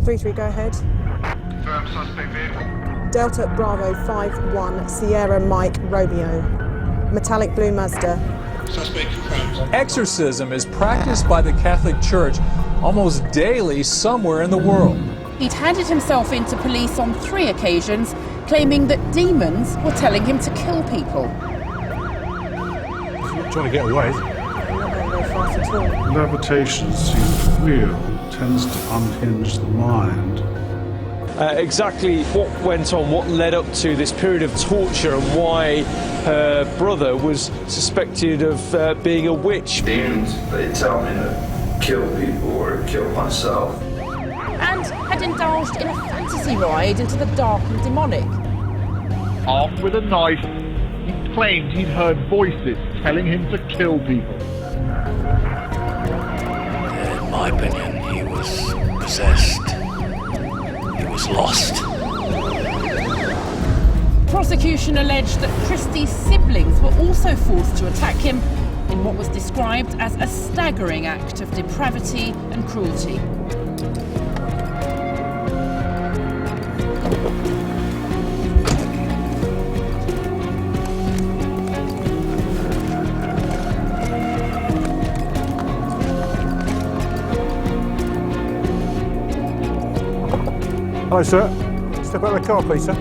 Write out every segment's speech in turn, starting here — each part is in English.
3-3, go ahead. Confirm suspect vehicle. Delta Bravo 5-1, Sierra Mike Romeo. Metallic blue Mazda. Suspect confirmed. Exorcism is practiced by the Catholic Church almost daily somewhere in the world. He'd handed himself in to police on 3 occasions, claiming that demons were telling him to kill people. He's not trying to get away, is he? Not going very fast at all. Levitation seems real, tends to unhinge the mind. Exactly what went on, what led up to this period of torture and why her brother was suspected of being a witch. Demons, they tell me to kill people or kill myself. And had indulged in a fantasy ride into the dark and demonic. Armed with a knife, he claimed he'd heard voices telling him to kill people. In my opinion, he was possessed. He was lost. Prosecution alleged that Christie's siblings were also forced to attack him in what was described as a staggering act of depravity and cruelty. Hello, sir. Step out of the car, please, sir.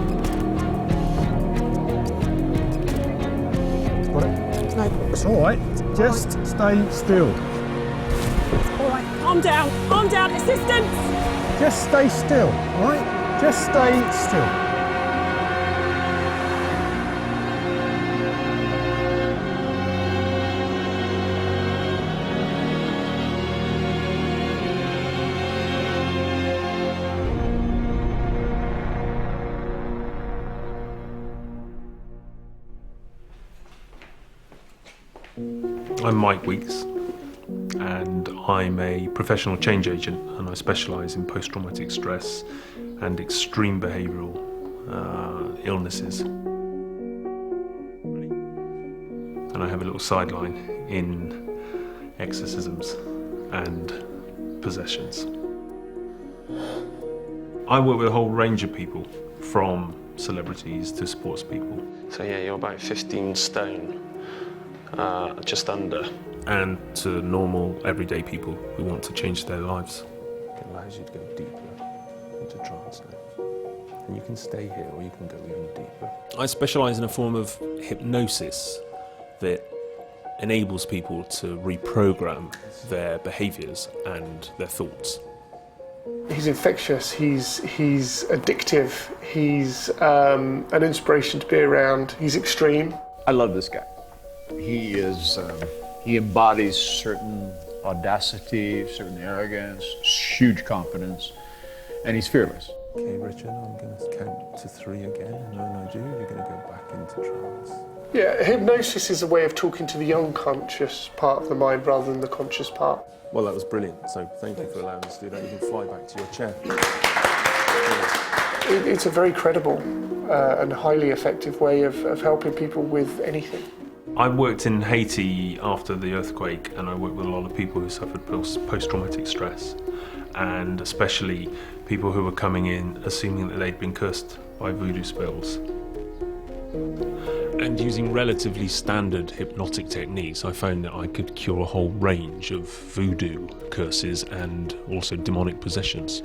Got it? No. It's all right. Just stay still. All right, calm down, assistance! Just stay still, all right? Just stay still. I'm Mike Weeks, and I'm a professional change agent, and I specialise in post-traumatic stress and extreme behavioural illnesses. And I have a little sideline in exorcisms and possessions. I work with a whole range of people, from celebrities to sports people. So yeah, you're about 15 stone. Just under. And to normal, everyday people who want to change their lives. It allows you to go deeper into trance now. And you can stay here or you can go even deeper. I specialise in a form of hypnosis that enables people to reprogram their behaviours and their thoughts. He's infectious, he's addictive, he's an inspiration to be around, he's extreme. I love this guy. He embodies certain audacity, certain arrogance, huge confidence, and he's fearless. Okay, Richard, I'm going to count to 3 again, and when I do, you're going to go back into trance. Yeah, hypnosis is a way of talking to the unconscious part of the mind rather than the conscious part. Well, that was brilliant, so thank you for allowing us to do that. You can fly back to your chair. It's a very credible and highly effective way of helping people with anything. I worked in Haiti after the earthquake, and I worked with a lot of people who suffered post-traumatic stress, and especially people who were coming in assuming that they'd been cursed by voodoo spells. And using relatively standard hypnotic techniques, I found that I could cure a whole range of voodoo curses and also demonic possessions.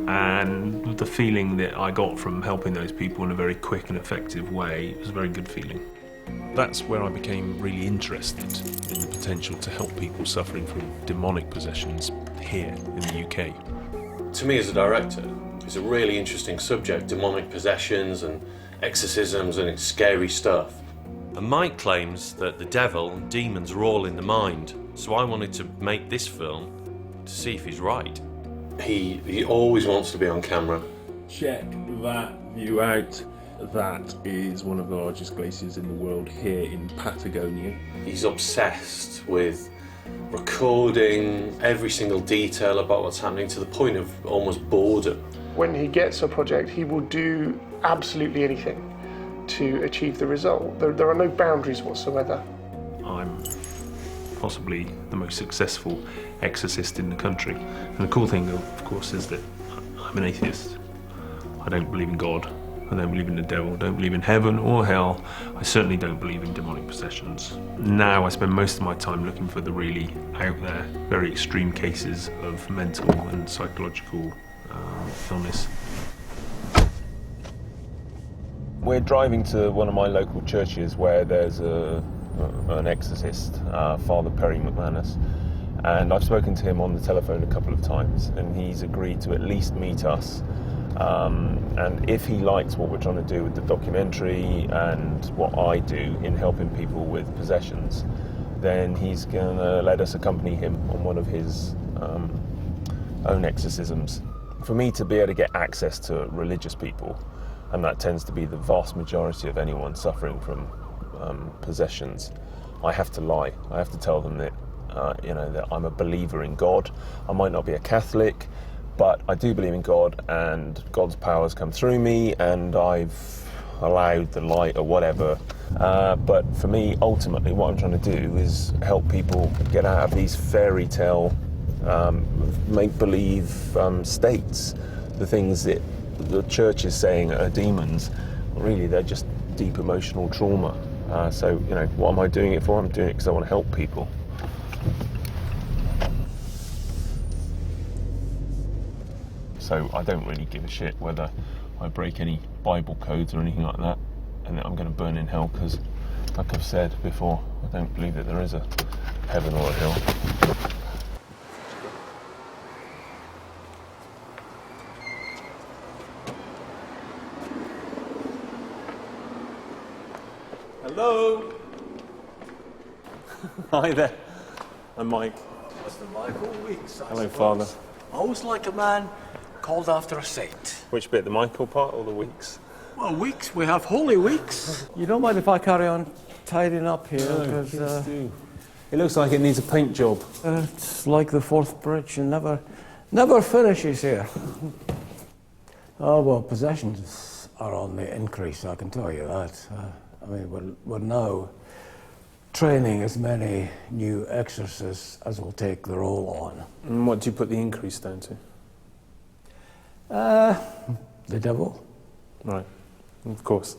And the feeling that I got from helping those people in a very quick and effective way was a very good feeling. That's where I became really interested in the potential to help people suffering from demonic possessions here in the UK. To me as a director, it's a really interesting subject, demonic possessions and exorcisms and it's scary stuff. And Mike claims that the devil and demons are all in the mind, so I wanted to make this film to see if he's right. He always wants to be on camera. Check that view out. That is one of the largest glaciers in the world here in Patagonia. He's obsessed with recording every single detail about what's happening to the point of almost boredom. When he gets a project, he will do absolutely anything to achieve the result. There are no boundaries whatsoever. I'm possibly the most successful exorcist in the country. And the cool thing, of course, is that I'm an atheist. I don't believe in God. I don't believe in the devil. I don't believe in heaven or hell. I certainly don't believe in demonic possessions. Now I spend most of my time looking for the really out there, very extreme cases of mental and psychological illness. We're driving to one of my local churches where there's an exorcist, Father Perry McManus, and I've spoken to him on the telephone a couple of times, and he's agreed to at least meet us. And if he likes what we're trying to do with the documentary and what I do in helping people with possessions, then he's going to let us accompany him on one of his own exorcisms. For me to be able to get access to religious people, and that tends to be the vast majority of anyone suffering from possessions, I have to lie. I have to tell them that, that I'm a believer in God. I might not be a Catholic, but I do believe in God, and God's powers come through me, and I've allowed the light or whatever. But for me, ultimately, what I'm trying to do is help people get out of these fairy tale, make-believe states. The things that the church is saying are demons, really they're just deep emotional trauma. So, what am I doing it for? I'm doing it because I want to help people. So I don't really give a shit whether I break any Bible codes or anything like that, and that I'm going to burn in hell, because, like I've said before, I don't believe that there is a heaven or a hell. Hello. Hi there. I'm Mike. Mr. Michael Weeks. Hello, Father. Always like a man called after a saint. Which bit, the Michael part or the Weeks? Well, weeks. We have holy weeks. You don't mind if I carry on tidying up here? No, please do. It looks like it needs a paint job. It's like the Fourth Bridge and never finishes here. Oh, well, possessions are on the increase, I can tell you that. We're now training as many new exorcists as will take the role on. And what do you put the increase down to? The devil. Right, of course.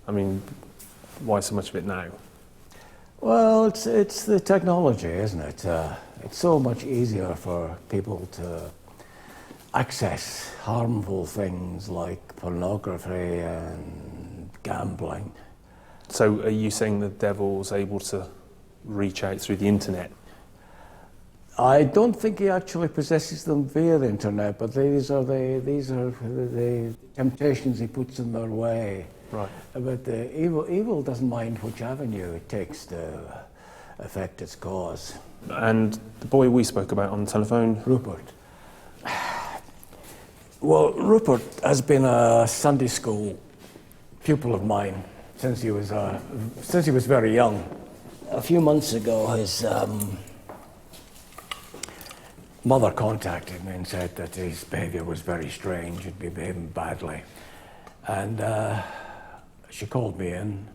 Why so much of it now? Well, it's the technology, isn't it? It's so much easier for people to access harmful things like pornography and gambling. So are you saying the devil's able to reach out through the internet? I don't think he actually possesses them via the internet, but these are the temptations he puts in their way. Right. But the evil doesn't mind which avenue it takes to affect its cause. And the boy we spoke about on the telephone? Rupert. Well, Rupert has been a Sunday school pupil of mine since he was very young. A few months ago, his mother contacted me and said that his behaviour was very strange, he'd been behaving badly. And she called me in,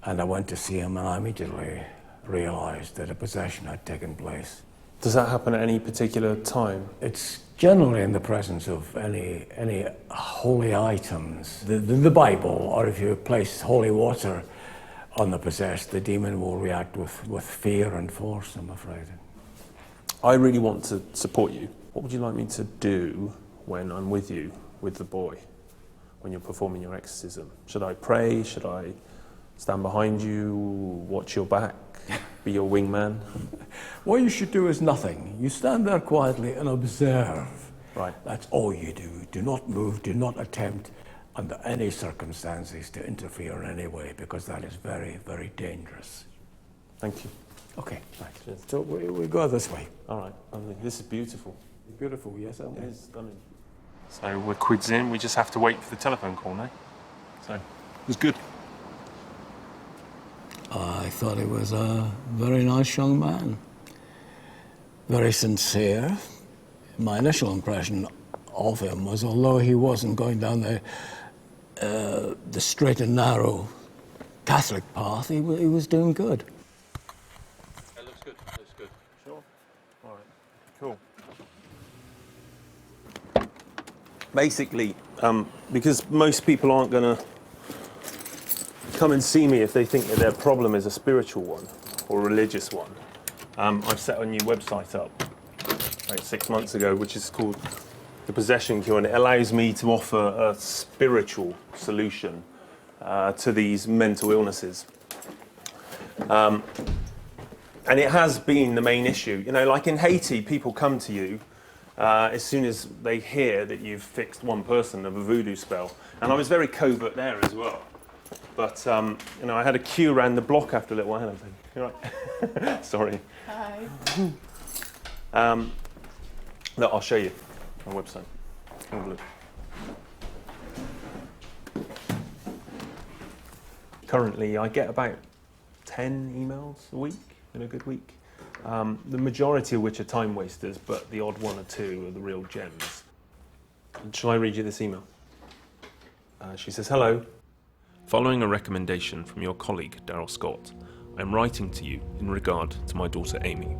and I went to see him, and I immediately realised that a possession had taken place. Does that happen at any particular time? It's generally in the presence of any holy items. The Bible, or if you place holy water on the possessed, the demon will react with fear and force, I'm afraid. I really want to support you. What would you like me to do when I'm with you, with the boy, when you're performing your exorcism? Should I pray? Should I stand behind you, watch your back, be your wingman? What you should do is nothing. You stand there quietly and observe. Right. That's all you do. Do not move, do not attempt under any circumstances to interfere in any way, because that is very, very dangerous. Thank you. Okay, right. Cheers. So we go this way. All right. This is beautiful. Beautiful, yes, it is stunning. So we're quids in. We just have to wait for the telephone call now. So it was good. I thought he was a very nice young man. Very sincere. My initial impression of him was, although he wasn't going down the straight and narrow Catholic path, he was doing good. That looks good. Basically, because most people aren't going to come and see me if they think that their problem is a spiritual one or a religious one, I've set a new website up like 6 months ago, which is called The Possession Cure, and it allows me to offer a spiritual solution to these mental illnesses. And it has been the main issue. You know, like in Haiti, people come to you as soon as they hear that you've fixed one person of a voodoo spell. And I was very covert there as well. But, you know, I had a queue around the block after a little while. You're right. Sorry. Hi. Look, I'll show you my website. Have a look. Currently, I get about 10 emails a week in a good week. The majority of which are time wasters, but the odd one or two are the real gems. Shall I read you this email? She says, hello. Following a recommendation from your colleague, Daryl Scott, I'm writing to you in regard to my daughter Amy.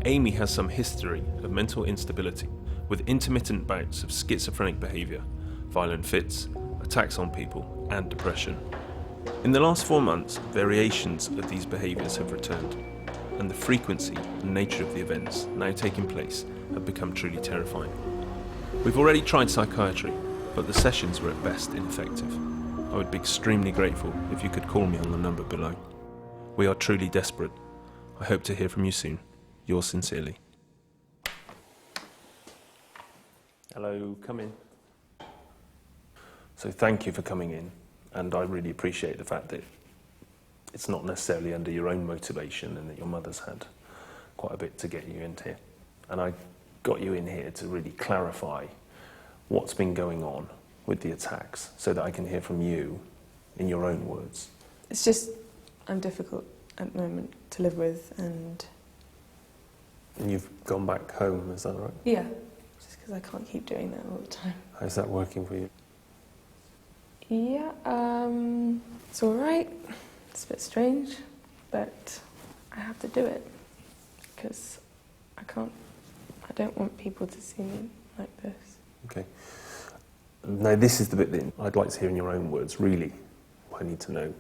Amy has some history of mental instability with intermittent bouts of schizophrenic behaviour, violent fits, attacks on people, and depression. In the last 4 months, variations of these behaviours have returned, and the frequency and nature of the events now taking place have become truly terrifying. We've already tried psychiatry, but the sessions were at best ineffective. I would be extremely grateful if you could call me on the number below. We are truly desperate. I hope to hear from you soon. Yours sincerely. Hello, come in. So thank you for coming in, and I really appreciate the fact that it's not necessarily under your own motivation and that your mother's had quite a bit to get you into here. And I got you in here to really clarify what's been going on with the attacks so that I can hear from you in your own words. It's just, I'm difficult at the moment to live with, and you've gone back home, is that right? Yeah, just because I can't keep doing that all the time. How's that working for you? Yeah, it's all right. It's a bit strange, but I have to do it because I don't want people to see me like this. Okay. Now this is the bit that I'd like to hear in your own words, really. I need to know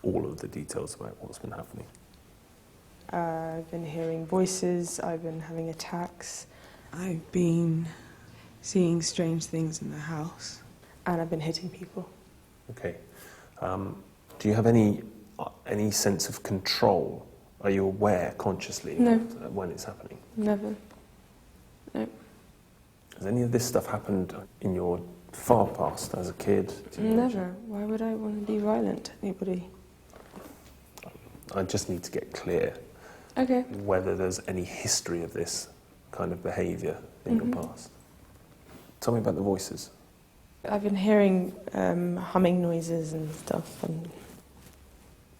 all of the details about what's been happening. I've been hearing voices, I've been having attacks. I've been seeing strange things in the house. And I've been hitting people. Okay. Do you have any sense of control? Are you aware consciously when it's happening? Never. No. Has any of this stuff happened in your far past as a kid? Never. Why would I want to be violent to anybody? I just need to get clear whether there's any history of this kind of behaviour in your past. Tell me about the voices. I've been hearing humming noises and stuff.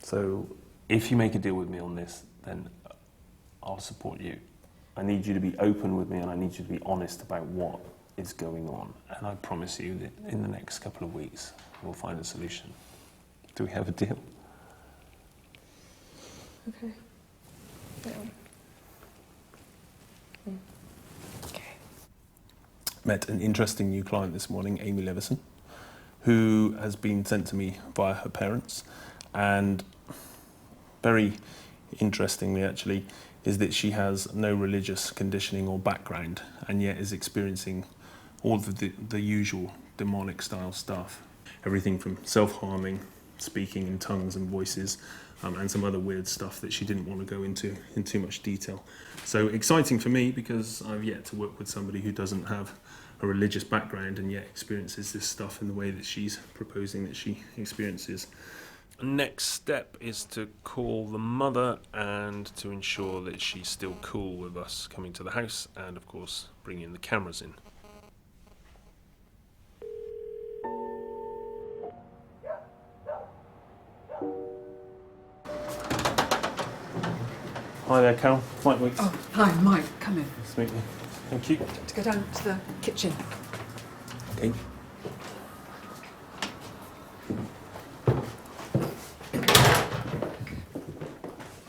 So if you make a deal with me on this, then I'll support you. I need you to be open with me, and I need you to be honest about what is going on. And I promise you that in the next couple of weeks, we'll find a solution. Do we have a deal? Okay. Yeah. Met an interesting new client this morning, Amy Levison, who has been sent to me via her parents. And very interestingly, actually, is that she has no religious conditioning or background, and yet is experiencing all of the usual demonic style stuff. Everything from self-harming, speaking in tongues and voices, and some other weird stuff that she didn't want to go into in too much detail. So exciting for me, because I've yet to work with somebody who doesn't have a religious background and yet experiences this stuff in the way that she's proposing that she experiences. Next step is to call the mother and to ensure that she's still cool with us coming to the house, and of course bringing the cameras in. Hi there, Carol. Mike Weeks. Oh, hi, Mike. Come in. Nice to meet you. Thank you. To go down to the kitchen. Okay.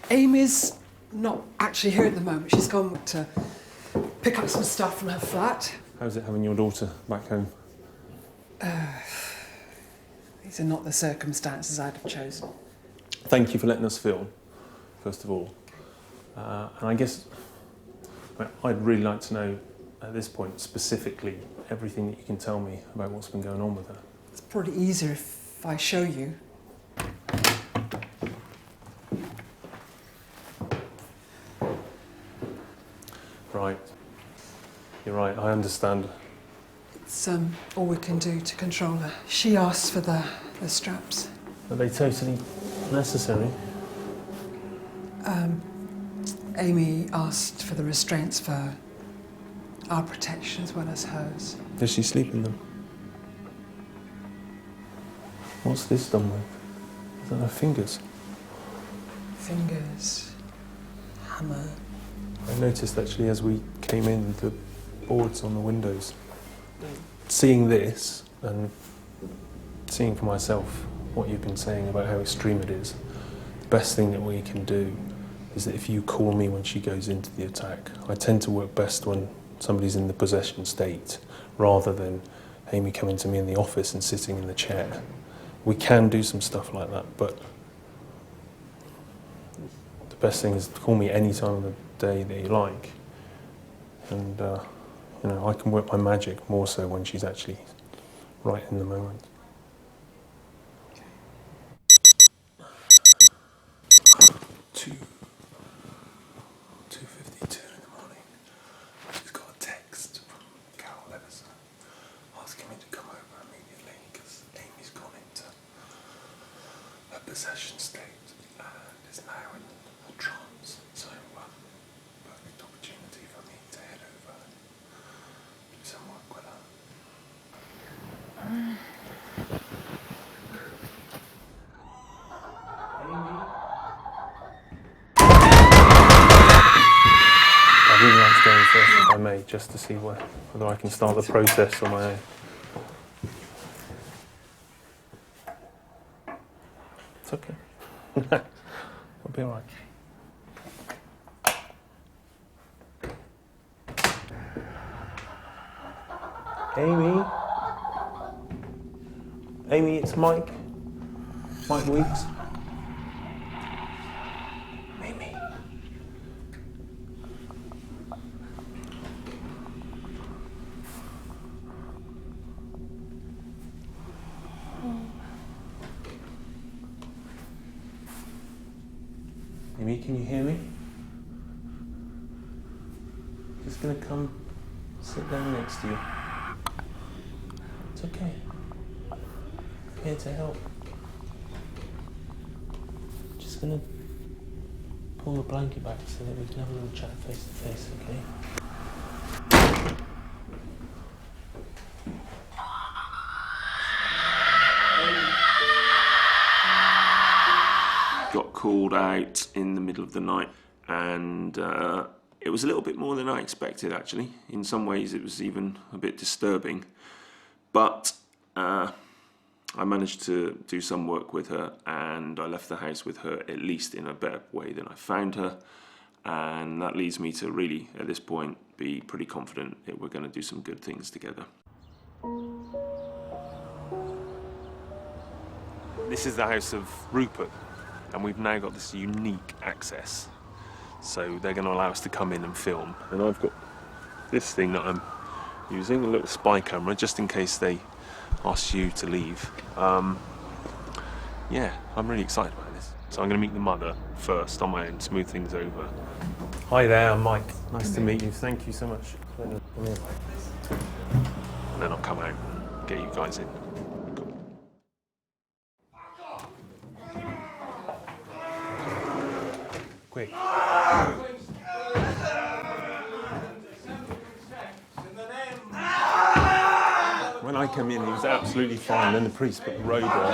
Amy's not actually here at the moment. She's gone to pick up some stuff from her flat. How's it having your daughter back home? These are not the circumstances I'd have chosen. Thank you for letting us film, first of all. And I guess I'd really like to know, at this point, specifically, everything that you can tell me about what's been going on with her. It's probably easier if I show you. Right. You're right, I understand. It's all we can do to control her. She asked for the straps. Are they totally necessary? Amy asked for the restraints for our protection as well as hers. Does she sleep in them? What's this done with? Is that her fingers? Fingers, hammer. I noticed actually as we came in, the boards on the windows. Seeing this and seeing for myself what you've been saying about how extreme it is, the best thing that we can do is that if you call me when she goes into the attack. I tend to work best when somebody's in the possession state, rather than Amy coming to me in the office and sitting in the chair. We can do some stuff like that, but the best thing is to call me any time of the day that you like. And, you know, I can work my magic more so when she's actually right in the moment. Possession state and is now in a trance, so perfect opportunity for me to head over and do some work with her. I'd really like to go in first if I may, just to see whether I can start the process on my own. It's okay. I'll be all right. Amy? Amy, it's Mike. Mike Weeks. Amy. Amy, can you hear me? Just gonna come sit down next to you. It's okay. I'm here to help. Just gonna pull the blanket back so that we can have a little chat face to face, okay? Got called out in the middle of the night, and it was a little bit more than I expected, actually. In some ways it was even a bit disturbing, but I managed to do some work with her, and I left the house with her at least in a better way than I found her, and that leads me to really, at this point, be pretty confident that we're going to do some good things together. This is the house of Rupert, and we've now got this unique access. So they're going to allow us to come in and film. And I've got this thing that I'm using, a little spy camera, just in case they ask you to leave. Yeah, I'm really excited about this. So I'm going to meet the mother first on my own, smooth things over. Hi there, I'm Mike. Nice to meet you. Thank you so much. Come here. And then I'll come out and get you guys in. Quick. When I came in, he was absolutely fine. Then the priest put the robe on.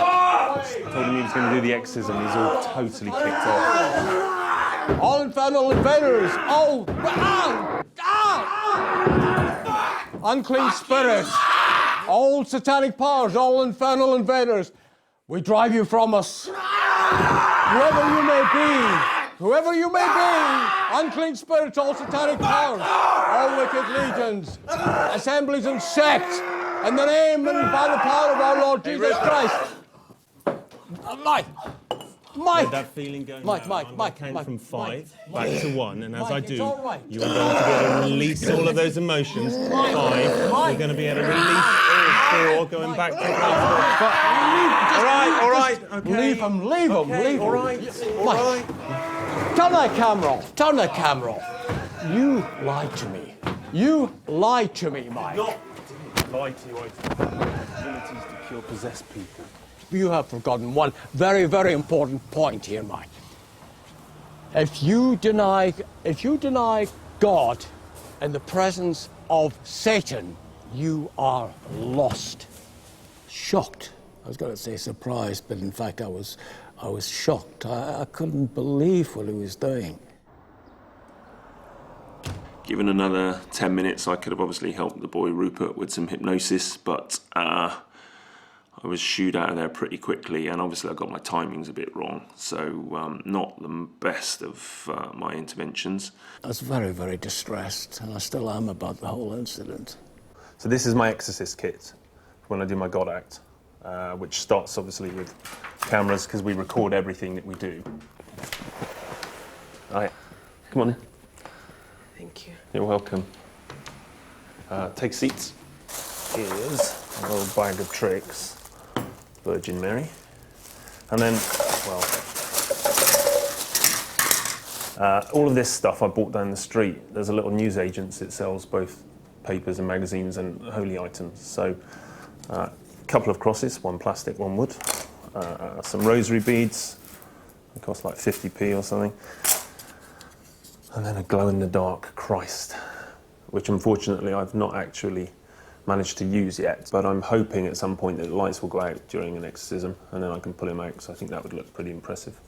Told him he was going to do the exorcism. He's all totally kicked off. All infernal invaders! All unclean spirits! All satanic powers! All infernal invaders! We drive you from us. Whoever you may be, whoever you may be, unclean spirits, all satanic powers, all wicked legions, assemblies and sects, in the name and by the power of our Lord Jesus Christ. Mike! With that feeling going down, I'm going to count from 5 back to 1, and as I do, you are going to be able to release all of those emotions. 5, you're going to be able to release all 4, going back to 4. All right, okay. Leave him, okay, all right. Turn that camera off. You lied to me. You lied to me, Mike. Not lie to you, I abilities to cure possessed people. You have forgotten one very, very important point here, Mike. If you deny God in the presence of Satan, you are lost. Shocked. I was going to say surprised, but in fact I was shocked. I couldn't believe what he was doing. Given another 10 minutes, I could have obviously helped the boy Rupert with some hypnosis, but I was shooed out of there pretty quickly, and obviously I got my timings a bit wrong, so not the best of my interventions. I was very, very distressed, and I still am about the whole incident. So this is my Exorcist kit when I do my God act, which starts obviously with cameras because we record everything that we do. All right, come on in. Thank you. You're welcome. Take seats. Here's a little bag of tricks. Virgin Mary. And then, well, all of this stuff I bought down the street. There's a little newsagent that sells both papers and magazines and holy items. So a couple of crosses, one plastic, one wood. Some rosary beads. They cost like 50p or something. And then a glow-in-the-dark Christ, which unfortunately I've not actually managed to use yet, but I'm hoping at some point that the lights will go out during an exorcism and then I can pull him out, so I think that would look pretty impressive.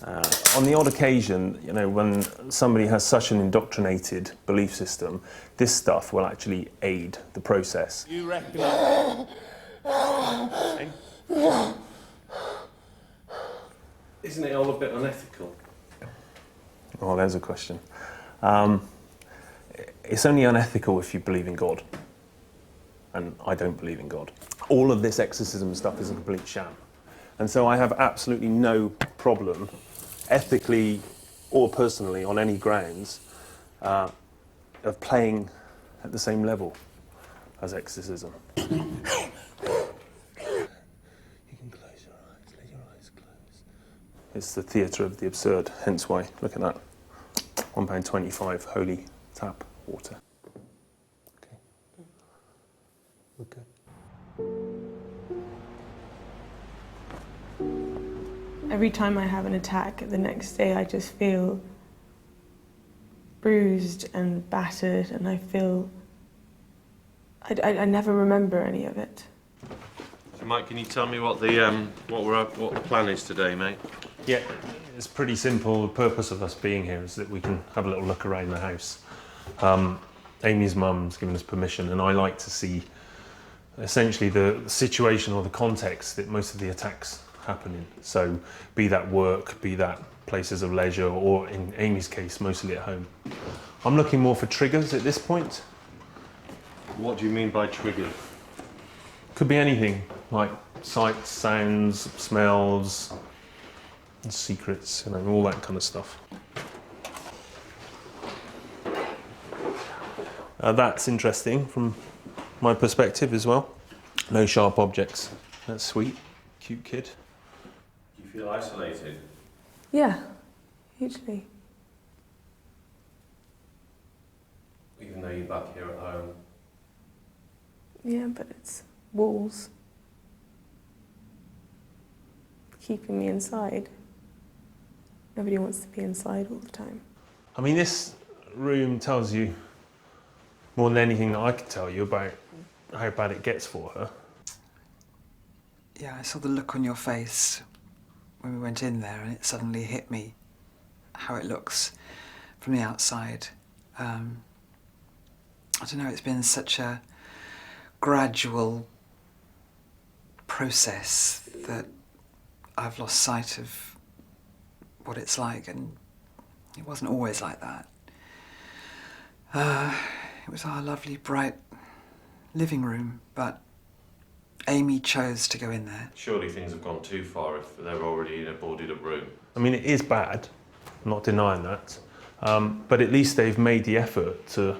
On the odd occasion, you know, when somebody has such an indoctrinated belief system, this stuff will actually aid the process. You reckon that? Isn't it all a bit unethical? Oh, there's a question. It's only unethical if you believe in God. And I don't believe in God. All of this exorcism stuff is a complete sham. And so I have absolutely no problem, ethically or personally, on any grounds, of playing at the same level as exorcism. You can close your eyes, let your eyes close. It's the theatre of the absurd, hence why, look at that, £1.25 holy tap water. Okay. Every time I have an attack, the next day I just feel bruised and battered, and I feel... I never remember any of it. So Mike, can you tell me what the plan is today, mate? Yeah, it's pretty simple. The purpose of us being here is that we can have a little look around the house. Amy's mum's given us permission, and I like to see essentially the situation or the context that most of the attacks happen in. So be that work, be that places of leisure, or in Amy's case, mostly at home. I'm looking more for triggers at this point. What do you mean by trigger? Could be anything, like sights, sounds, smells, secrets, you know, all that kind of stuff. That's interesting from my perspective as well. No sharp objects. That's sweet. Cute kid. Do you feel isolated? Yeah, hugely. Even though you're back here at home? Yeah, but it's walls keeping me inside. Nobody wants to be inside all the time. I mean, this room tells you more than anything that I could tell you about how bad it gets for her. Yeah, I saw the look on your face when we went in there, and it suddenly hit me how it looks from the outside. I don't know, it's been such a gradual process that I've lost sight of what it's like, and it wasn't always like that. It was our lovely, bright living room, but Amy chose to go in there. Surely things have gone too far if they're already in a boarded up room. I mean, it is bad, I'm not denying that, but at least they've made the effort to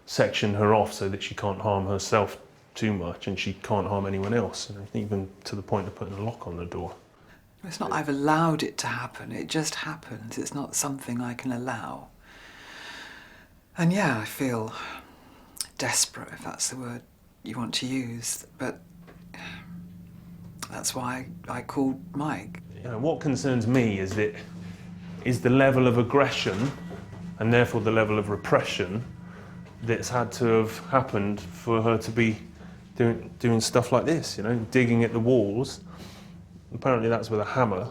section her off so that she can't harm herself too much and she can't harm anyone else, and even to the point of putting a lock on the door. It's not I've allowed it to happen, it just happens. It's not something I can allow. And yeah, I feel desperate, if that's the word you want to use, but that's why I called Mike. You know, what concerns me is the level of aggression and therefore the level of repression that's had to have happened for her to be doing stuff like this, you know, digging at the walls. Apparently that's with a hammer.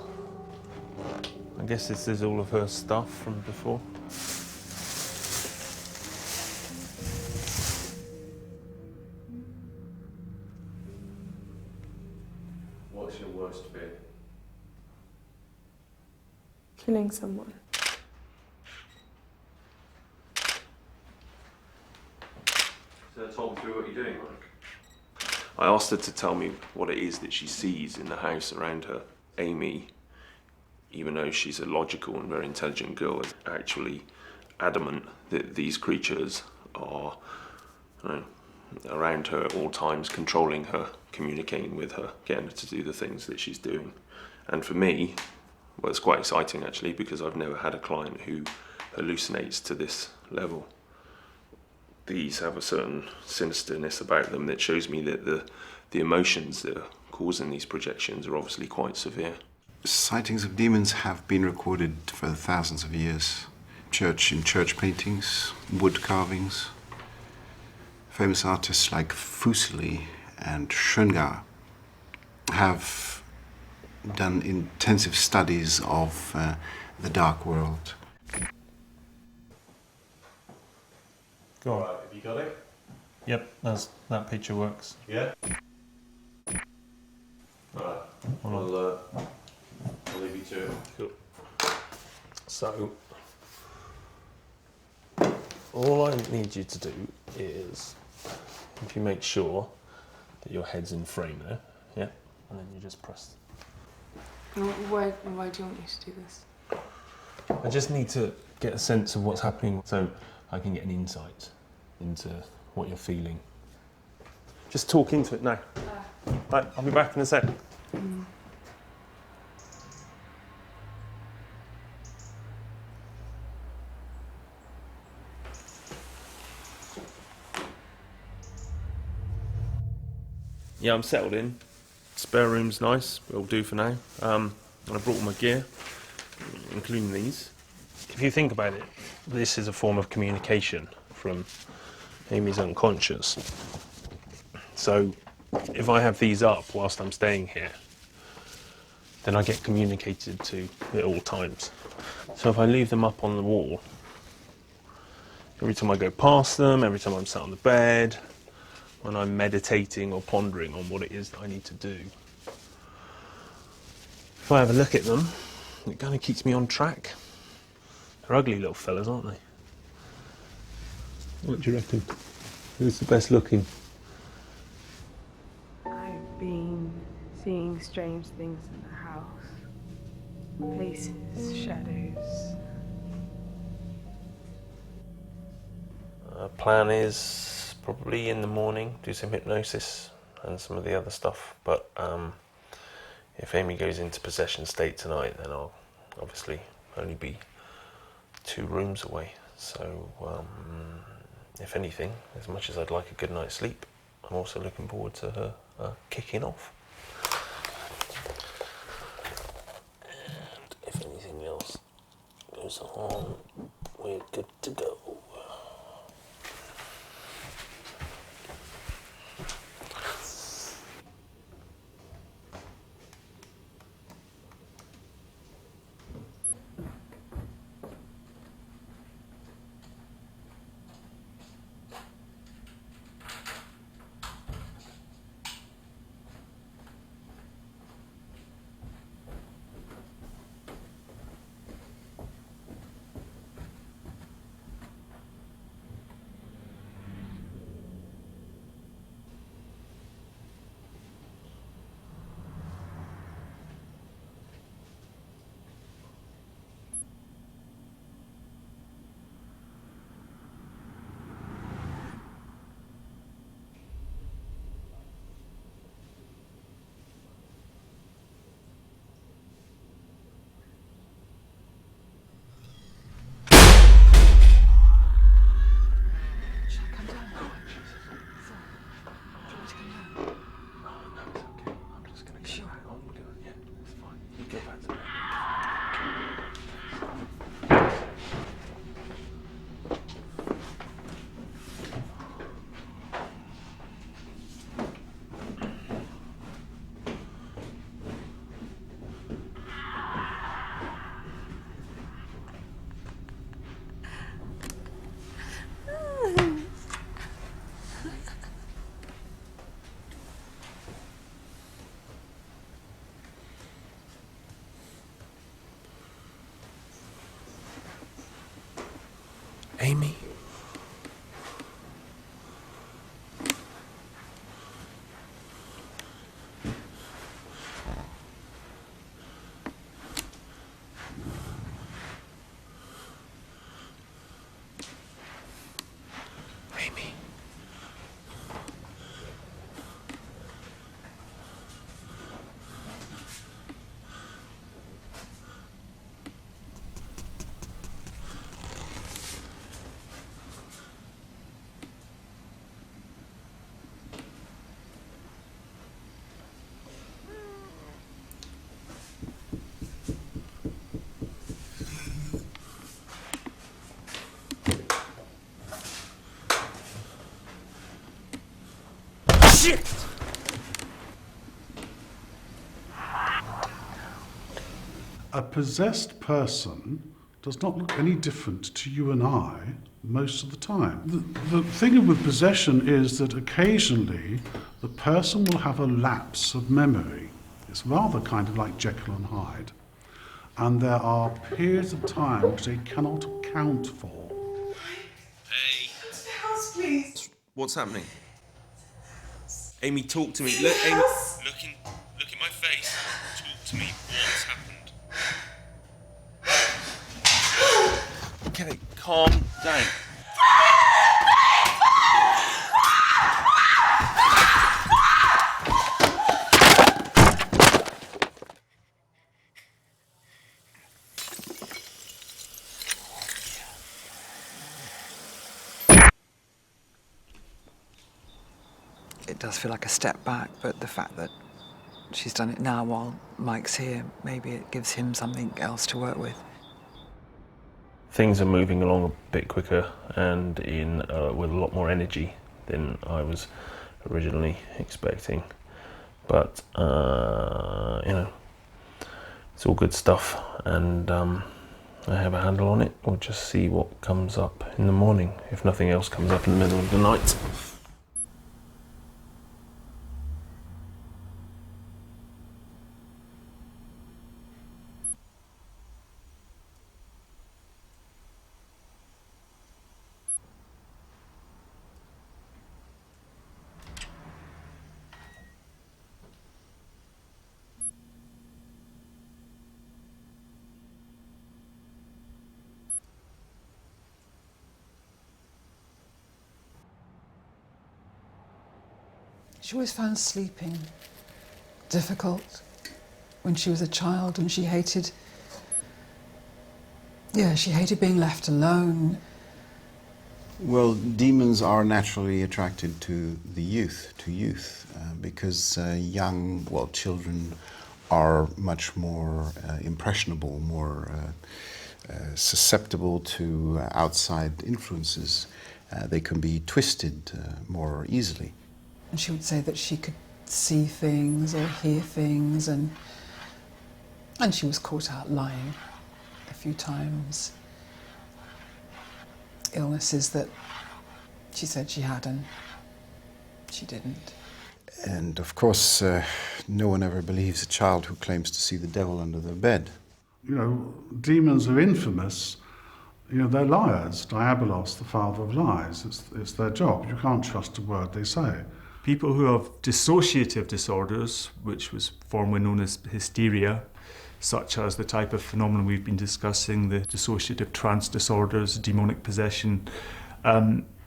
I guess this is all of her stuff from before. What's your worst fear? Killing someone. So talk me through what you're doing, Mike. I asked her to tell me what it is that she sees in the house around her. Amy, even though she's a logical and very intelligent girl, is actually adamant that these creatures are, you know, around her at all times, controlling her, communicating with her, getting her to do the things that she's doing. And for me, well, it's quite exciting actually, because I've never had a client who hallucinates to this level. These have a certain sinisterness about them that shows me that the emotions that are causing these projections are obviously quite severe. Sightings of demons have been recorded for thousands of years. In church paintings, wood carvings. Famous artists like Fuseli and Schöngar have done intensive studies of the dark world. Go on. Right, have you got it? Yep, that picture works. Yeah? Right, I'll leave you to it. Cool. So, all I need you to do is, if you make sure that your head's in frame there, yeah, and then you just press. Why do you want me to do this? I just need to get a sense of what's happening so I can get an insight into what you're feeling. Just talk into it now. Right, I'll be back in a sec. Yeah, I'm settled in. Spare room's nice, it'll do for now. And I brought all my gear, including these. If you think about it, this is a form of communication from Amy's unconscious. So if I have these up whilst I'm staying here, then I get communicated to at all times. So if I leave them up on the wall, every time I go past them, every time I'm sat on the bed, when I'm meditating or pondering on what it is that I need to do, if I have a look at them, it kind of keeps me on track. They're ugly little fellas, aren't they? What do you reckon? Who's the best looking? I've been seeing strange things in the house. Faces, shadows. Plan is probably in the morning, do some hypnosis and some of the other stuff, but if Amy goes into possession state tonight, then I'll obviously only be 2 rooms away. So if anything, as much as I'd like a good night's sleep, I'm also looking forward to her kicking off. And if anything else goes on, we're good to go. Amy? Amy? Shit! A possessed person does not look any different to you and I most of the time. The thing with possession is that occasionally the person will have a lapse of memory. It's rather kind of like Jekyll and Hyde. And there are periods of time which they cannot account for. Hey. House, please. What's happening? Amy, talk to me. Look, Amy, look in my face. Talk to me. What's happened? Okay, calm down. It does feel like a step back, but the fact that she's done it now while Mike's here, maybe it gives him something else to work with. Things are moving along a bit quicker and with a lot more energy than I was originally expecting. But, you know, it's all good stuff, and I have a handle on it. We'll just see what comes up in the morning, if nothing else comes up in the middle of the night. She always found sleeping difficult when she was a child, and she hated being left alone. Well, demons are naturally attracted to youth, because children are much more impressionable, more susceptible to outside influences. They can be twisted more easily. And she would say that she could see things or hear things, and she was caught out lying a few times. Illnesses that she said she had and she didn't. And of course, no one ever believes a child who claims to see the devil under their bed. You know, demons are infamous. You know, they're liars. Diabolos, the father of lies. It's their job. You can't trust a word they say. People who have dissociative disorders, which was formerly known as hysteria, such as the type of phenomenon we've been discussing, the dissociative trance disorders, demonic possession,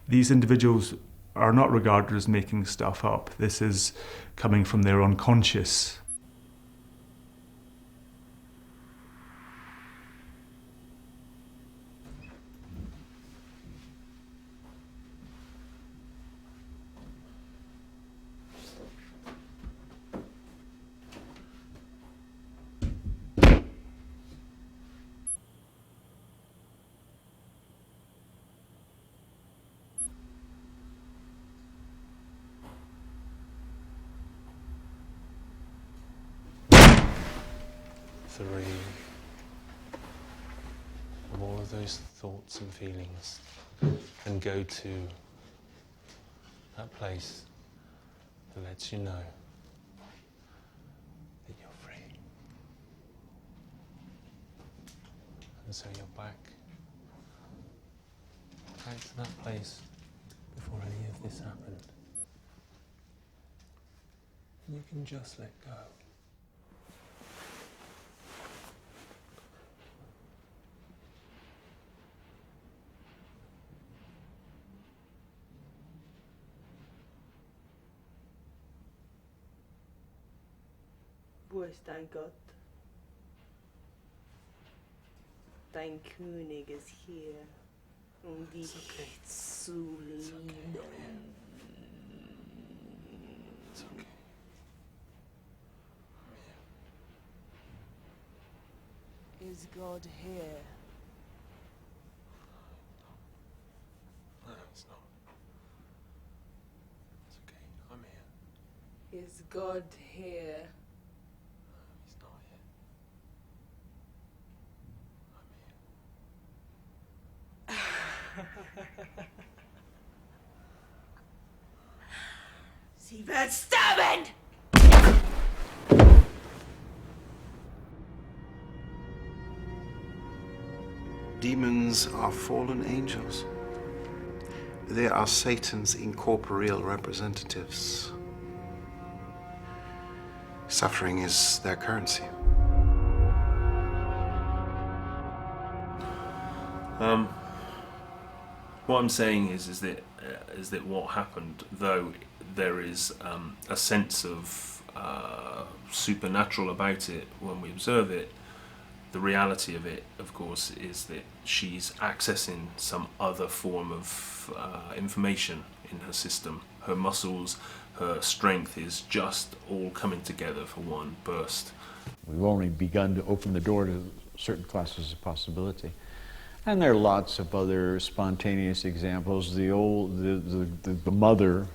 these individuals are not regarded as making stuff up. This is coming from their unconscious. Of all of those thoughts and feelings, and go to that place that lets you know that you're free. And so you're back get to that place before any of this happened. You can just let go. Wo ist dein Gott? Dein König ist hier, dich zu lieben. It's okay. Is God here? No, it's not. It's okay. I'm here. Is God here? He's not here. Sie wird sterben! Demons are fallen angels. They are Satan's incorporeal representatives. Suffering is their currency. What I'm saying is that what happened, though there is a sense of supernatural about it when we observe it, the reality of it, of course, is that she's accessing some other form of information in her system. Her muscles, her strength is just all coming together for one burst. We've only begun to open the door to certain classes of possibility. And there are lots of other spontaneous examples. The mother,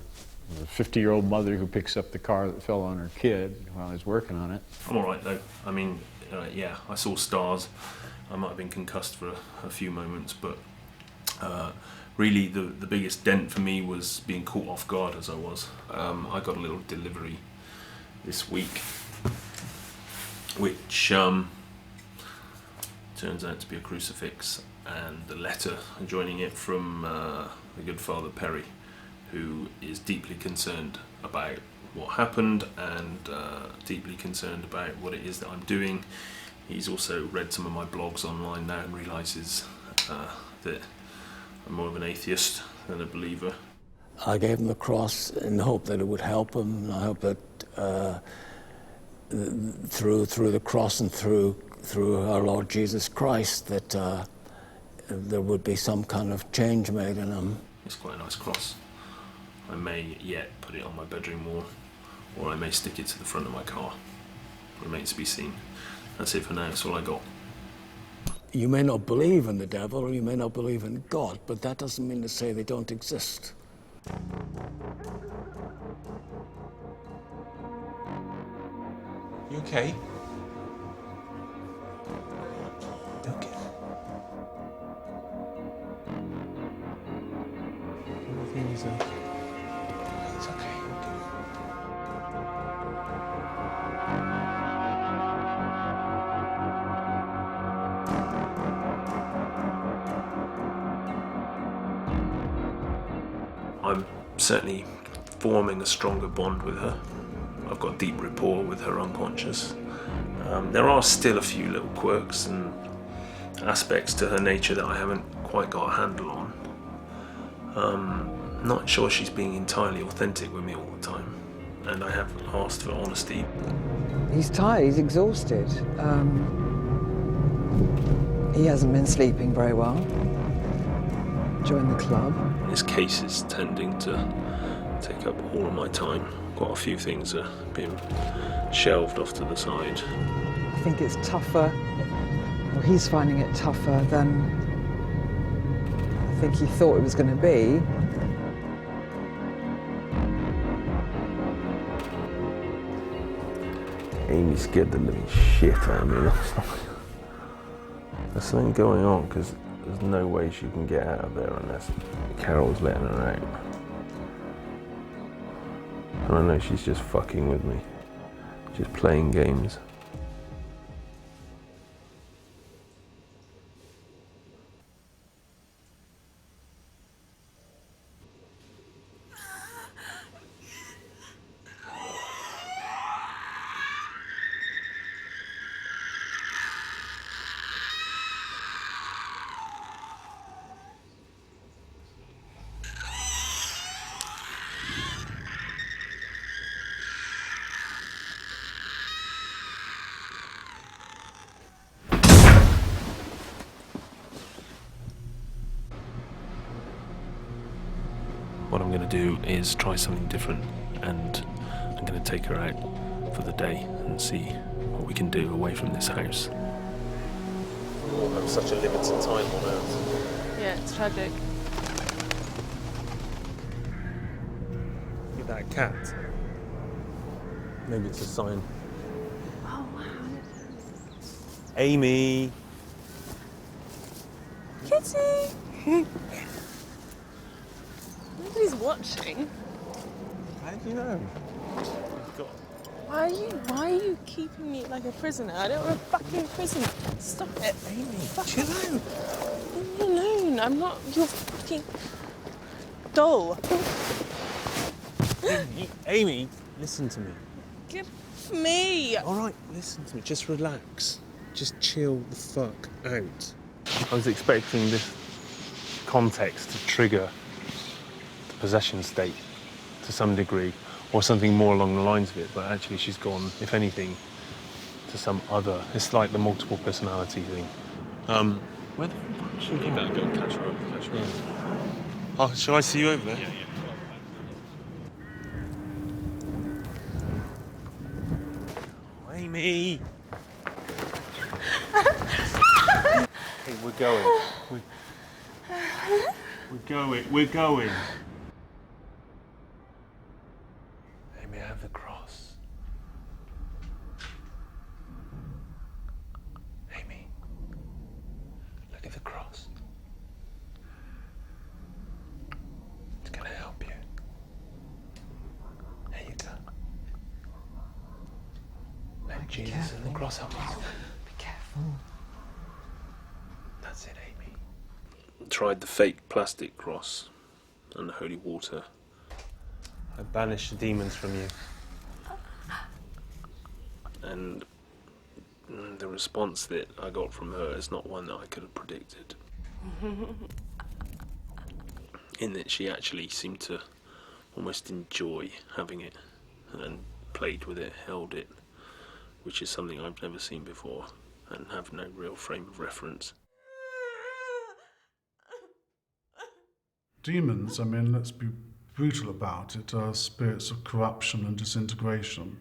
the 50-year-old mother who picks up the car that fell on her kid while he's working on it. I'm all right, though. I mean, yeah, I saw stars. I might have been concussed for a few moments, but really the biggest dent for me was being caught off guard as I was. I got a little delivery this week, which turns out to be a crucifix and the letter adjoining it from the good Father Perry, who is deeply concerned about what happened and deeply concerned about what it is that I'm doing. He's also read some of my blogs online now and realises that I'm more of an atheist than a believer. I gave him the cross in the hope that it would help him. I hope that through the cross and through our Lord Jesus Christ that there would be some kind of change made in him. It's quite a nice cross. I may yet put it on my bedroom wall, or I may stick it to the front of my car. Remains to be seen. That's it for now, that's all I got. You may not believe in the devil, or you may not believe in God, but that doesn't mean to say they don't exist. You okay? Okay. Everything is okay. It's okay. I'm certainly forming a stronger bond with her. I've got deep rapport with her unconscious. There are still a few little quirks and aspects to her nature that I haven't quite got a handle on. Not sure she's being entirely authentic with me all the time, and I have asked for honesty. He's tired, he's exhausted. He hasn't been sleeping very well. Joined the club. This case is tending to take up all of my time. Quite a few things are being shelved off to the side. I think it's tougher, or he's finding it tougher than I think he thought it was going to be. Amy scared the living shit out of me. There's something going on because there's no way she can get out of there unless Carol's letting her out. And I know she's just fucking with me, just playing games. going to do is try something different, and I'm going to take her out for the day and see what we can do away from this house. We'll have such a limited time on Earth. Yeah, it's tragic. Look at that cat. Maybe it's a sign. Oh, wow. Amy! Kitty! Nobody's watching. How do you know? Why are you keeping me like a prisoner? I don't want a fucking prisoner. Stop it. Amy, chill out. Leave me alone. I'm not your fucking doll. Amy, listen to me. Get off me. All right, listen to me. Just relax. Just chill the fuck out. I was expecting this context to trigger the possession state to some degree, or something more along the lines of it, but actually she's gone, if anything, to some other. It's like the multiple personality thing. Where the fuck is she? You better go and catch her up. Oh, shall I see you over there? Yeah. Amy! Hey, we're going. We're going. Amy, I have the cross. Amy, look at the cross. It's gonna help you. There you go. Let Jesus and the cross help you. Be careful. That's it, Amy. Tried the fake plastic cross and the holy water. I banished the demons from you. And the response that I got from her is not one that I could have predicted. In that she actually seemed to almost enjoy having it and played with it, held it, which is something I've never seen before and have no real frame of reference. Demons, I mean, let's be brutal about it, are spirits of corruption and disintegration.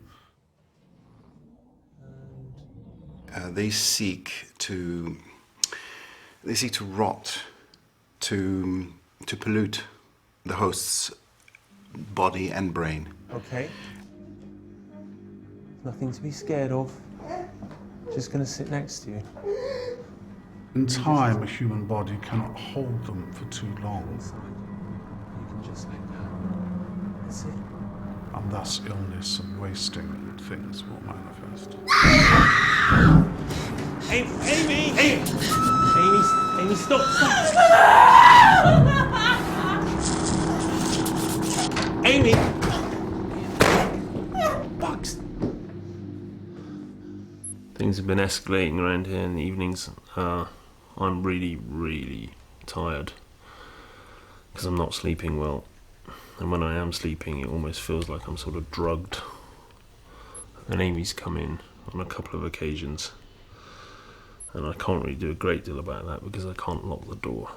They seek to rot, to pollute the host's body and brain. Okay. Nothing to be scared of. Just gonna sit next to you. In time, a human body cannot hold them for too long. You can just let go. That's it. And thus illness and wasting and things will manifest. Amy, stop! Amy! Bugs! Things have been escalating around here in the evenings. I'm really, really tired because I'm not sleeping well. And when I am sleeping, it almost feels like I'm sort of drugged. And Amy's come in on a couple of occasions. And I can't really do a great deal about that because I can't lock the door.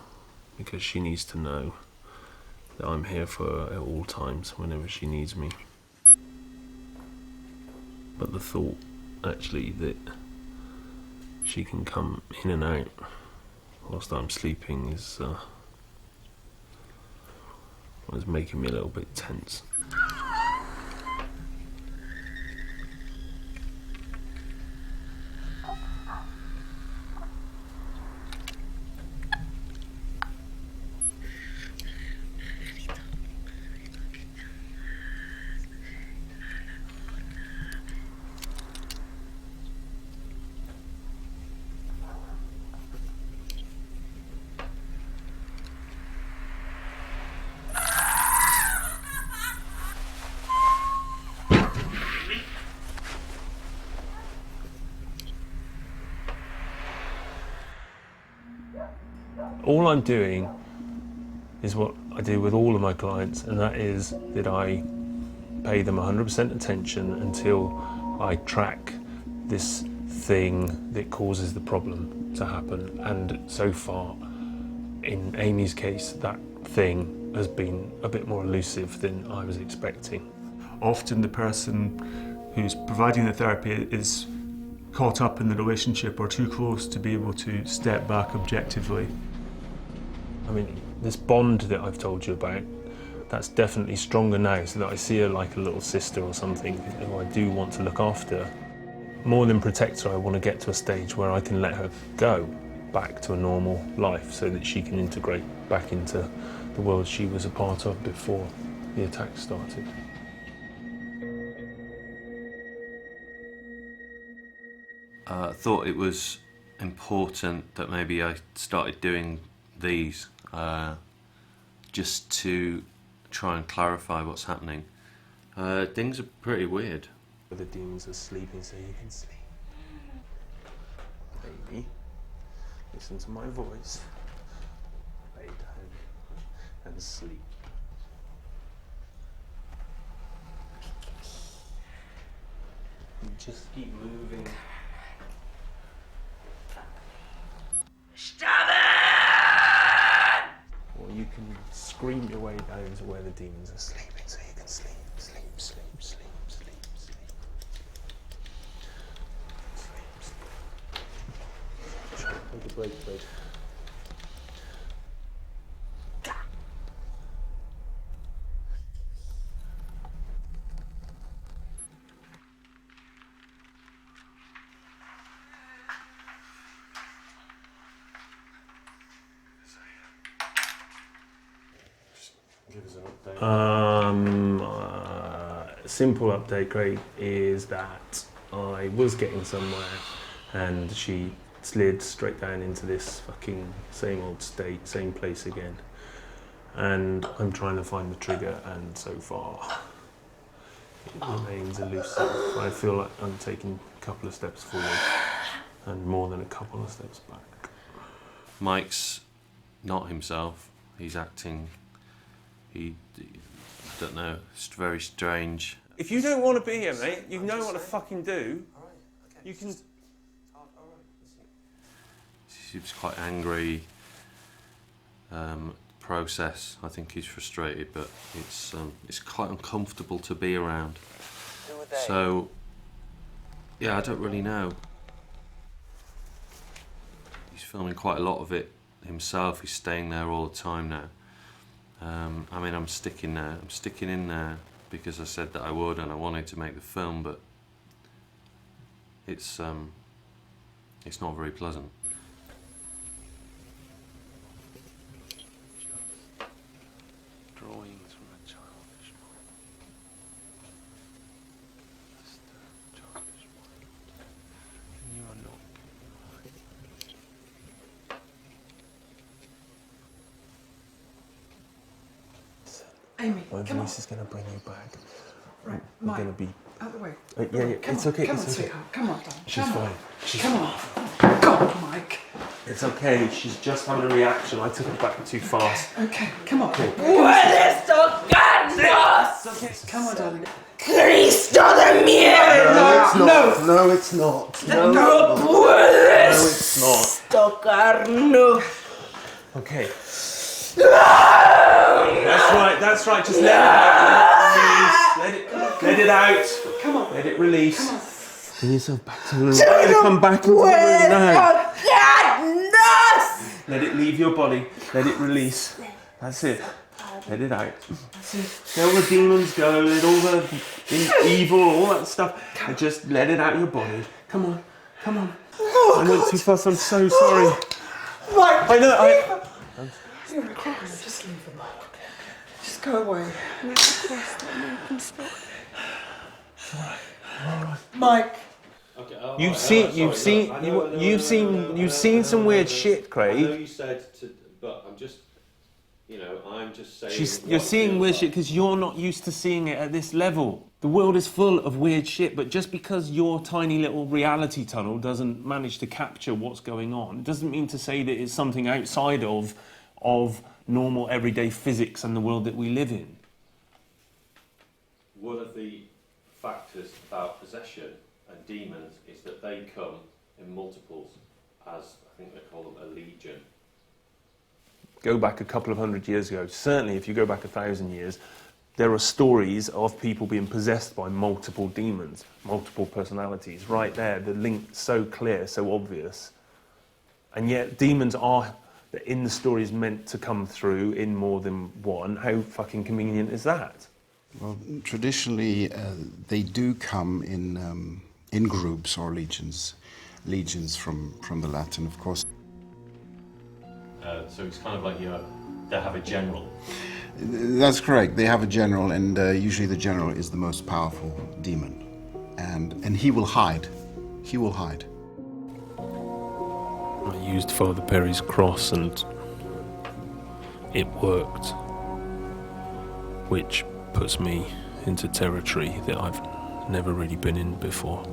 Because she needs to know that I'm here for her at all times, whenever she needs me. But the thought, actually, that she can come in and out whilst I'm sleeping is making me a little bit tense. All I'm doing is what I do with all of my clients, and that is that I pay them 100% attention until I track this thing that causes the problem to happen. And so far, in Amy's case, that thing has been a bit more elusive than I was expecting. Often the person who's providing the therapy is caught up in the relationship or too close to be able to step back objectively. I mean, this bond that I've told you about, that's definitely stronger now, so that I see her like a little sister or something who I do want to look after. More than protect her, I want to get to a stage where I can let her go back to a normal life so that she can integrate back into the world she was a part of before the attack started. I thought it was important that maybe I started doing these just to try and clarify what's happening. Things are pretty weird. The demons are sleeping so you can sleep. Baby, listen to my voice. Lay down and sleep. You just keep moving. Stop it! Or you can scream your way down to where the demons are sleeping so you can sleep, sleep, sleep, sleep, sleep, sleep. Sleep, sleep. Take a break, bud. Simple update, Craig, is that I was getting somewhere and she slid straight down into this fucking same old state, same place again. And I'm trying to find the trigger, and so far it remains elusive. I feel like I'm taking a couple of steps forward and more than a couple of steps back. Mike's not himself. He's acting. I don't know. It's very strange. If you don't want to be here, mate, you know what to fucking do. You can. He was quite angry. Process. I think he's frustrated, but it's quite uncomfortable to be around. Who are they? So, yeah, I don't really know. He's filming quite a lot of it himself. He's staying there all the time now. I mean, I'm sticking there. I'm sticking in there because I said that I would, and I wanted to make the film, but it's not very pleasant. Drawings from a childish mind. Just a childish mind. And you are not Amy, my come voice on. is going to bring you back. Right, We're Mike, going to be. out the way. Yeah, Come it's on, okay. Come it's on, okay. sweetheart. Come on, darling. She's come fine. On. She's come fine. on. God, Mike. It's okay. She's just having a reaction. I took it back too fast. Okay, come on. ¡Puedes tocarnos! Okay, come on, darling. ¡Cristo de mierda! No, it's not. ¡No puedes tocarnos! Okay. That's right. Just let it out. Come on. Let it release. Come on. Bring yourself back to the room. You're going to come back into the room now. ¡Tocarnos! Let it leave your body. Let it release. That's it. Let it out. Let all the demons go. Let all the evil, all that stuff. And just let it out your body. Come on. Oh, I went too fast. I'm so sorry. Mike, I know. You're okay. Just leave him, Mike. Just go away. Mike. Okay, you've seen some weird shit, Craig. I know you said to, but I'm just saying. You're seeing weird shit because you're not used to seeing it at this level. The world is full of weird shit, but just because your tiny little reality tunnel doesn't manage to capture what's going on, it doesn't mean to say that it's something outside of normal everyday physics and the world that we live in. One of the factors about possession and demons is that they come in multiples, as I think they call them a legion. go back a couple of hundred years ago, certainly if you go back 1,000 years, there are stories of people being possessed by multiple demons, multiple personalities. Right there, the link so clear, so obvious. And yet demons are, in the stories, meant to come through in more than one. How fucking convenient is that? Well, traditionally, they do come in groups or legions. Legions from the Latin, of course. So it's kind of like they have a general. That's correct. They have a general, and usually the general is the most powerful demon. And he will hide. He will hide. I used Father Perry's cross and it worked, which puts me into territory that I've never really been in before.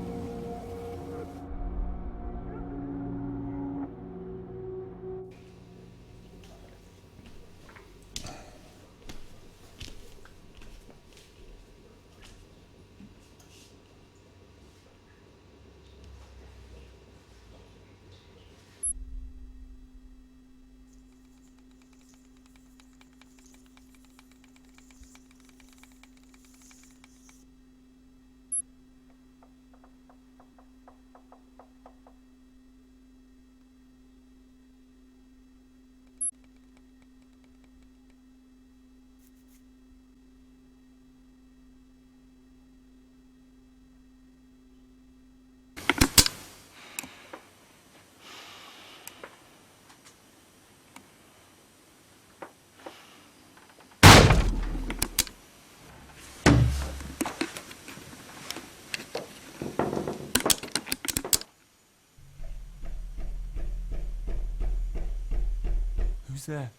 Who's there?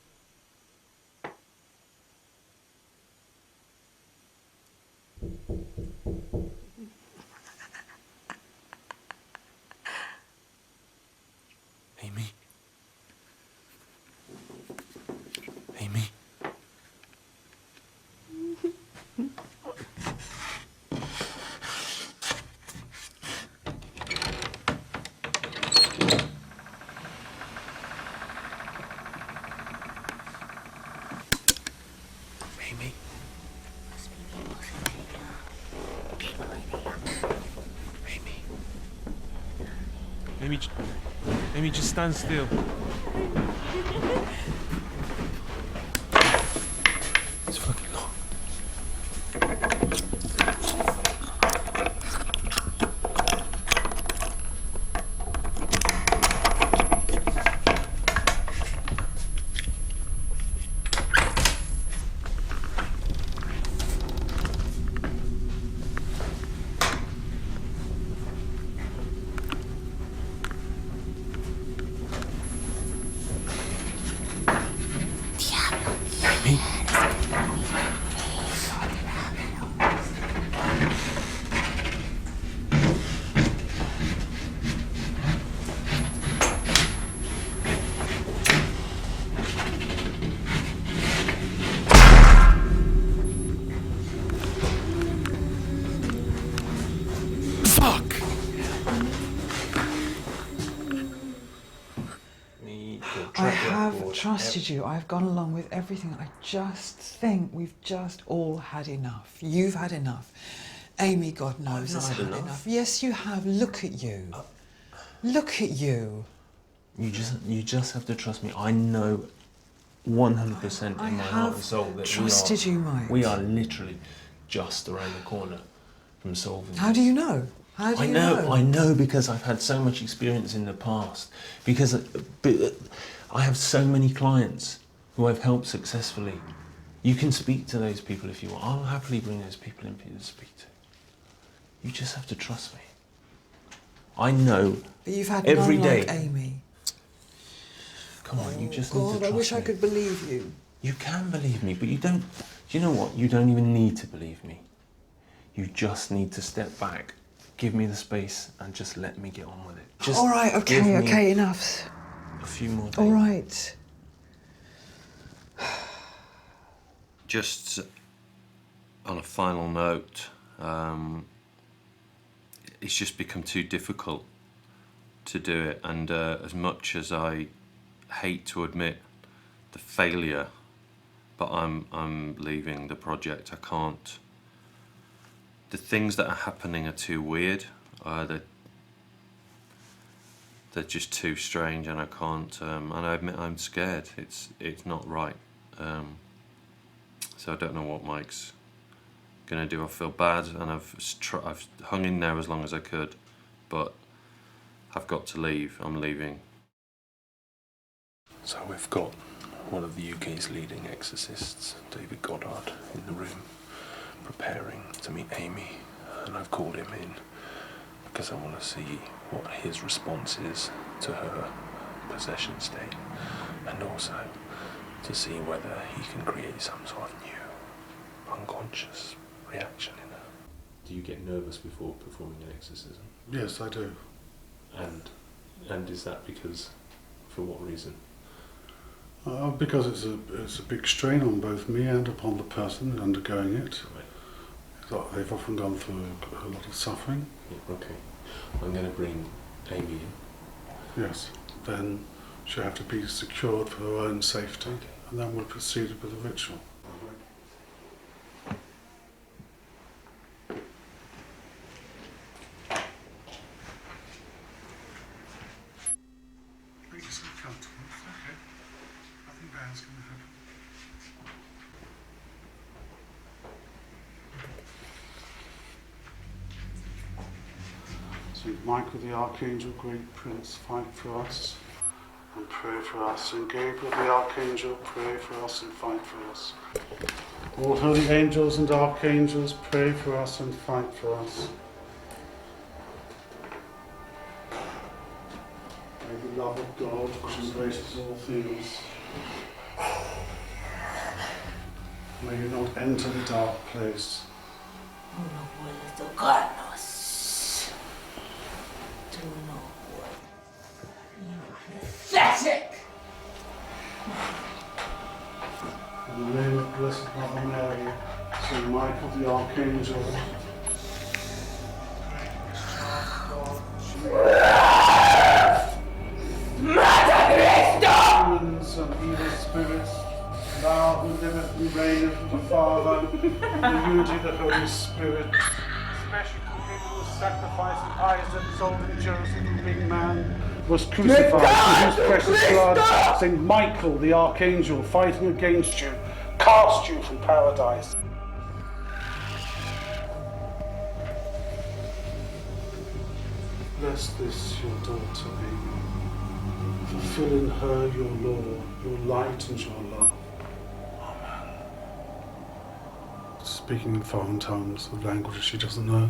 Amy? Amy? Amy, just stand still. It's fucking locked. I have trusted you. I've gone along with everything. I just think we've just all had enough. You've had enough. Amy, God knows, has had enough. Yes, you have. Look at you. Look at you. You just have to trust me. I know 100% in my heart and soul that trusted you, Mike. We are literally just around the corner from solving How do you know? How do you know? I know because I've had so much experience in the past. Because I have so many clients who I've helped successfully. You can speak to those people if you want. I'll happily bring those people in for you to speak to. You just have to trust me. I know But you've had every none day. like Amy. Come on, you just God, need to trust I wish me. I could believe you. You can believe me, but you don't. Do you know what? You don't even need to believe me. You just need to step back, give me the space, and just let me get on with it. Just all right, give me okay, enough. A few more days. All right. Just on a final note, it's just become too difficult to do it, and as much as I hate to admit the failure, but I'm leaving the project. I can't. The things that are happening are too weird. They're just too strange, and I can't. And I admit I'm scared. It's not right. So I don't know what Mike's gonna do. I feel bad, and I've hung in there as long as I could, but I've got to leave. I'm leaving. So we've got one of the UK's leading exorcists, David Goddard, in the room, preparing to meet Amy, and I've called him in because I want to see what his response is to her possession state, and also to see whether he can create some sort of new unconscious reaction in her. Do you get nervous before performing an exorcism? Yes, I do. And is that because, for what reason? Because it's a big strain on both me and upon the person undergoing it. Right. They've often gone through a lot of suffering. Yeah, okay. I'm going to bring Amy in. Yes. Then she'll have to be secured for her own safety, okay. And then we'll proceed with the ritual. Saint Michael the Archangel, great Prince, fight for us and pray for us. Saint Gabriel the Archangel, pray for us and fight for us. All holy angels and archangels, pray for us and fight for us. May the love of God, which embraces all things, may you not enter the dark place. Pathetic! In the name of Blessed Mother Mary, Saint Michael the Archangel, demons and evil spirits, thou who liveth and reigneth with the Father, and the unity of the Holy Spirit, especially to him who sacrificed Isaac, soul and Joseph, the big man, was crucified, in whose precious blood Saint Michael the Archangel, fighting against you, cast you from paradise. Bless this your daughter Amy. Fulfill in her your law, your light and your love. Amen. Speaking in foreign tongues, of languages she doesn't know,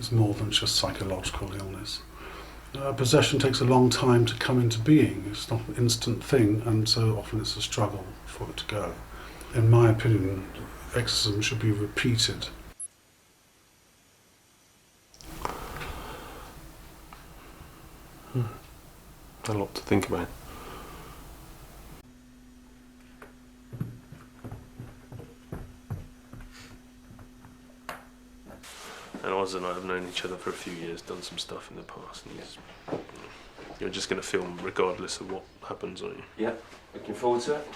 is more than just psychological illness. Possession takes a long time to come into being. It's not an instant thing, and so often it's a struggle for it to go. In my opinion, exorcism should be repeated. A lot to think about. And Oz and I have known each other for a few years, done some stuff in the past, and you're just going to film regardless of what happens, aren't you? Yeah, looking forward to it.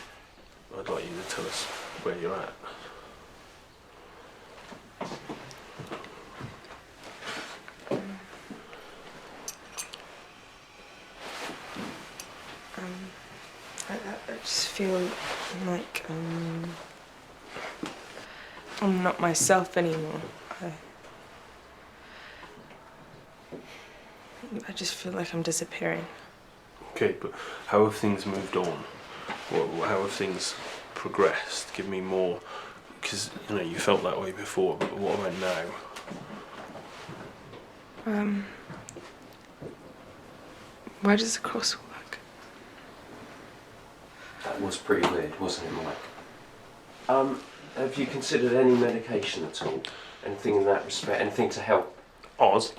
I'd like you to tell us where you're at. I just feel like I'm not myself anymore. I just feel like I'm disappearing. Okay, but how have things moved on? How have things progressed? Give me more, because you felt that way before, but what about now? Why does the cross work? That was pretty weird, wasn't it, Mike? Have you considered any medication at all? Anything in that respect? Anything to help? Oz,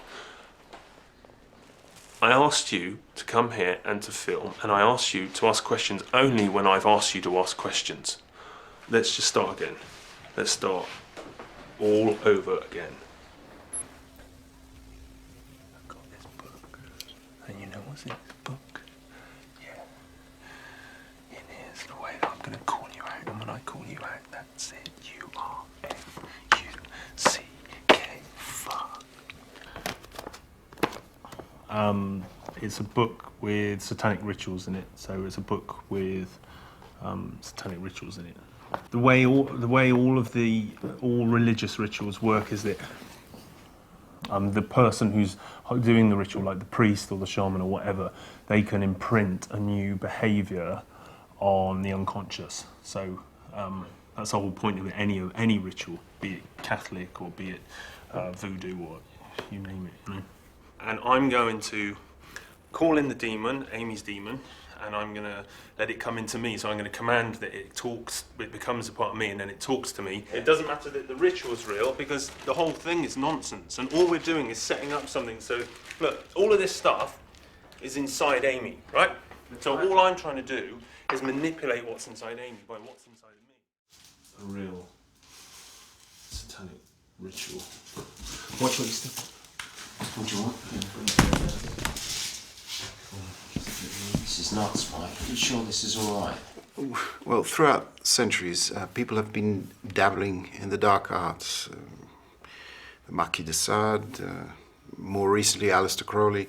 I asked you to come here and to film, and I asked you to ask questions only when I've asked you to ask questions. Let's just start again. Let's start all over again. I've got this book, and you know what's in this book? Yeah. In here's the way that going to call you out, and when I call you out, that's it. U-R-F-U-C-K. Fuck. It's a book with satanic rituals in it. So it's a book with satanic rituals in it. The way all religious rituals work is that the person who's doing the ritual, like the priest or the shaman or whatever, they can imprint a new behaviour on the unconscious. So that's the whole point of any ritual, be it Catholic or be it voodoo or you name it. You know? And I'm going to call in the demon, Amy's demon, and I'm going to let it come into me. So I'm going to command that it talks, it becomes a part of me, and then it talks to me. It doesn't matter that the ritual's real, because the whole thing is nonsense, and all we're doing is setting up something. So, look, all of this stuff is inside Amy, right? So all I'm trying to do is manipulate what's inside Amy by what's inside of me. A real satanic ritual. Watch what you step. What do you want? This is nuts, Mike. Are you sure this is all right? Well, throughout centuries, people have been dabbling in the dark arts. The Marquis de Sade, more recently Aleister Crowley.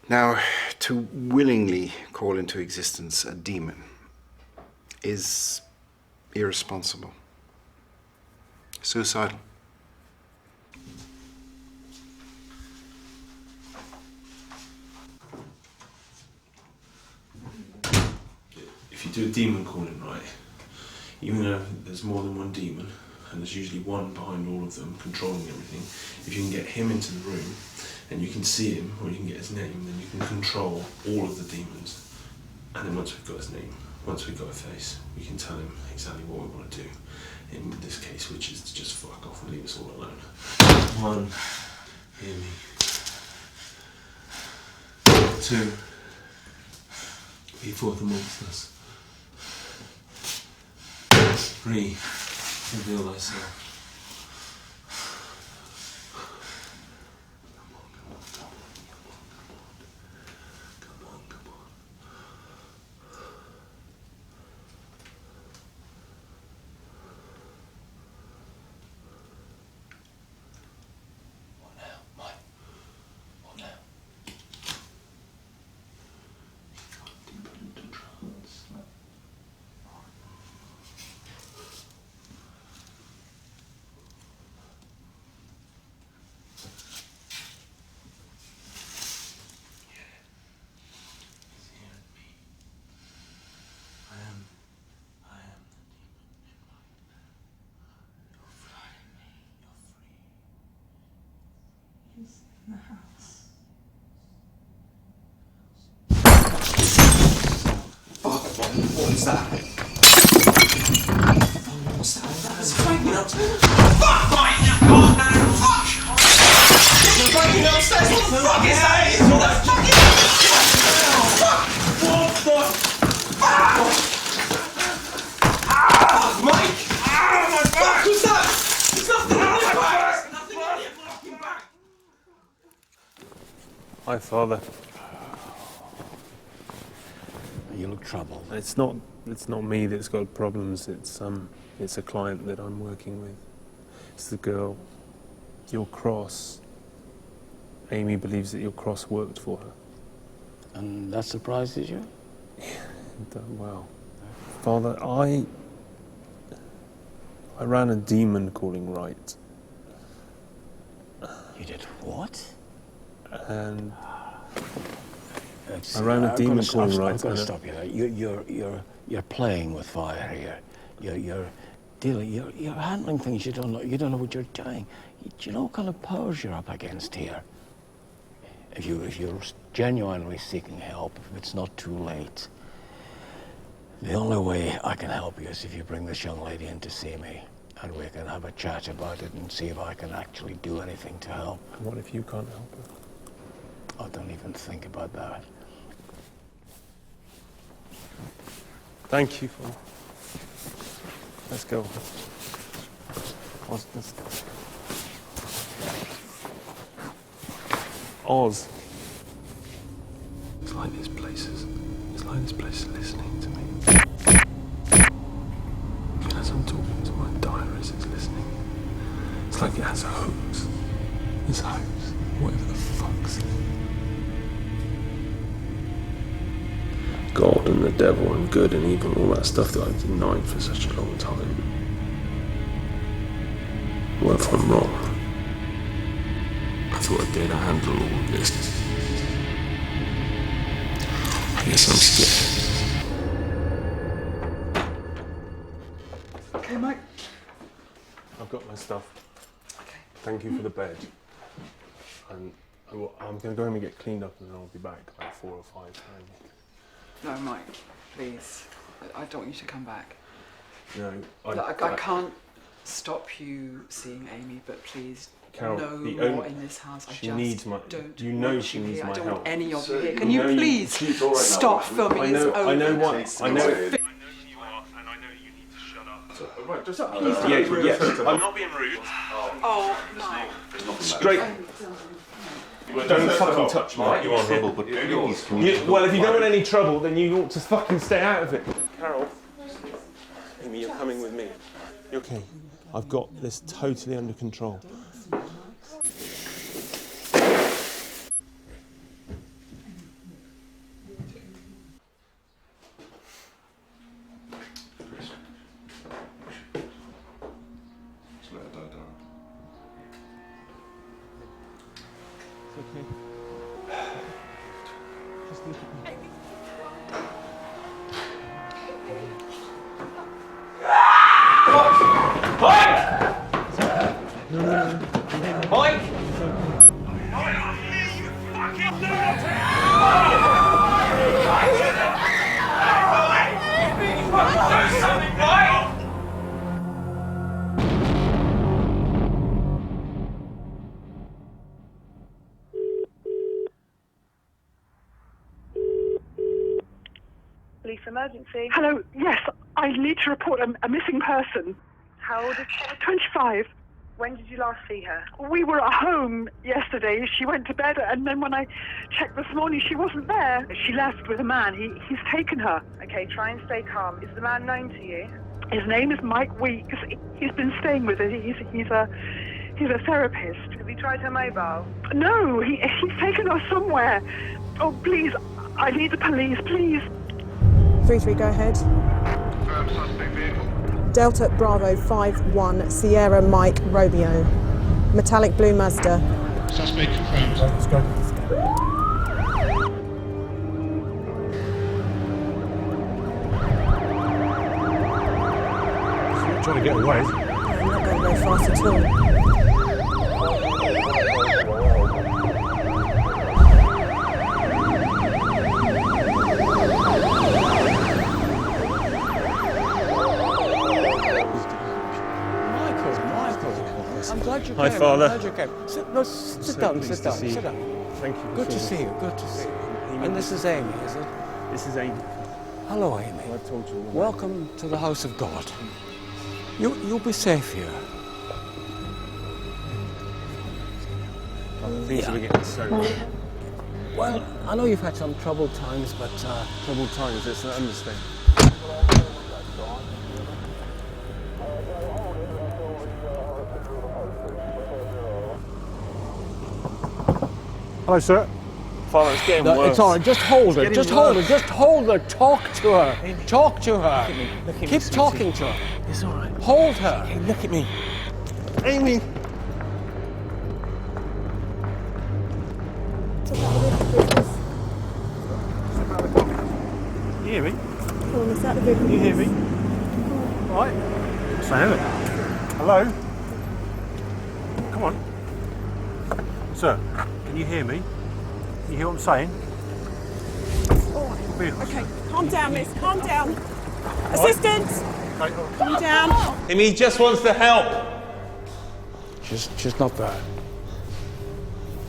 Now, to willingly call into existence a demon is irresponsible, suicidal. If you do a demon calling right, even though there's more than one demon, and there's usually one behind all of them controlling everything, if you can get him into the room, and you can see him, or you can get his name, then you can control all of the demons. And then once we've got his name, once we've got a face, we can tell him exactly what we want to do. In this case, which is to just fuck off and leave us all alone. One, hear me. Two, be forth amongst us. 3, reveal thyself. In the house. Fuck, what is that? What's that? That's breaking up. Fuck! Fuck! You're breaking upstairs. What the fuck is that? What the fuck is that? Fuck! What the fuck? Mike! My back! What's that? There's nothing on your back! There's nothing on your fucking back! Hi, Father. You look troubled. It's not me that's got problems. It's a client that I'm working with. It's the girl. Your cross. Amy believes that your cross worked for her. And that surprises you? Yeah, done well. Father, I ran a demon calling rite. You did what? And I ran a demon calling rite. I've got to stop you there. You're playing with fire here. You're handling things you don't know. You don't know what you're doing. Do you know what kind of powers you're up against here? If you're genuinely seeking help, if it's not too late, the only way I can help you is if you bring this young lady in to see me, and we can have a chat about it and see if I can actually do anything to help. What if you can't help her? Oh, don't even think about that. Thank you, Father. Let's go. Let's go. Oz. It's like this place is listening to me. as I'm talking to my diaries, it's listening. It's like it has hooks. It's hopes. Whatever the fuck's it. God and the devil and good and evil, all that stuff that I've denied for such a long time. What if I'm wrong? I thought I'd be able to handle all of this. I guess I'm scared. Okay, Mike. I've got my stuff. Okay. Thank you for the bed. And I'm going to go home and get cleaned up, and then I'll be back about 4 or 5 times. No, Mike, please. I don't want you to come back. No, I can't stop you seeing Amy, but please, Carol, no the more only- in this house. I she just needs my- don't you know want she you needs here. my I don't help. want any of So you here. you Can you know please she's all right now. stop filming? I It's know over. what. I know It's what. over. Yeah, I'm not being rude. Oh, Mike. Straight. Don't fucking touch me. You are able, but please, can Well, if you don't want any trouble, then you ought to fucking stay out of it. Carol. Amy, you're coming with me. You're okay. I've got this totally under control. Okay. Just look at me. Mike! Police emergency. Hello, yes, I need to report a missing person. How old is she? 25. When did you last see her? We were at home yesterday. She went to bed, and then when I checked this morning, she wasn't there. She left with a man. He's taken her. Okay, try and stay calm. Is the man known to you? His name is Mike Weeks. He's been staying with her. He's a therapist. Have you tried her mobile? No, he's taken her somewhere. Oh, please, I need the police, please. 3-3, go ahead. Delta Bravo 5-1, Sierra Mike Romeo. Metallic blue Mazda. Suspect confirmed. Let's go. You're trying to get away. I'm not going very fast at all. I'm glad you came. Hi, Father. I'm glad you came. Sit down. Sit down. Thank you. Good to see you. Good to see you. And this is Amy, is it? This is Amy. Hello, Amy. I told you. Welcome to the house of God. You'll be safe here. Things are getting so bad. Well, I know you've had some troubled times, but troubled times. It's an understatement. Hello, sir. Father, it's getting worse. It's all right. Just hold her. Just hold her. Just hold her. Talk to her. Amy. Talk to her. Look at me, Keep sweetie. talking to her. It's all right. Hold her. Hey, look at me. Amy. You hear me? Come on, it's out of the Can you hear me? Right. Say hello. Hello? Come on. Sir, can you hear me? Can you hear what I'm saying? Okay, calm down, miss, calm down. Assistance! Calm down. Amy just wants to help. She's not there.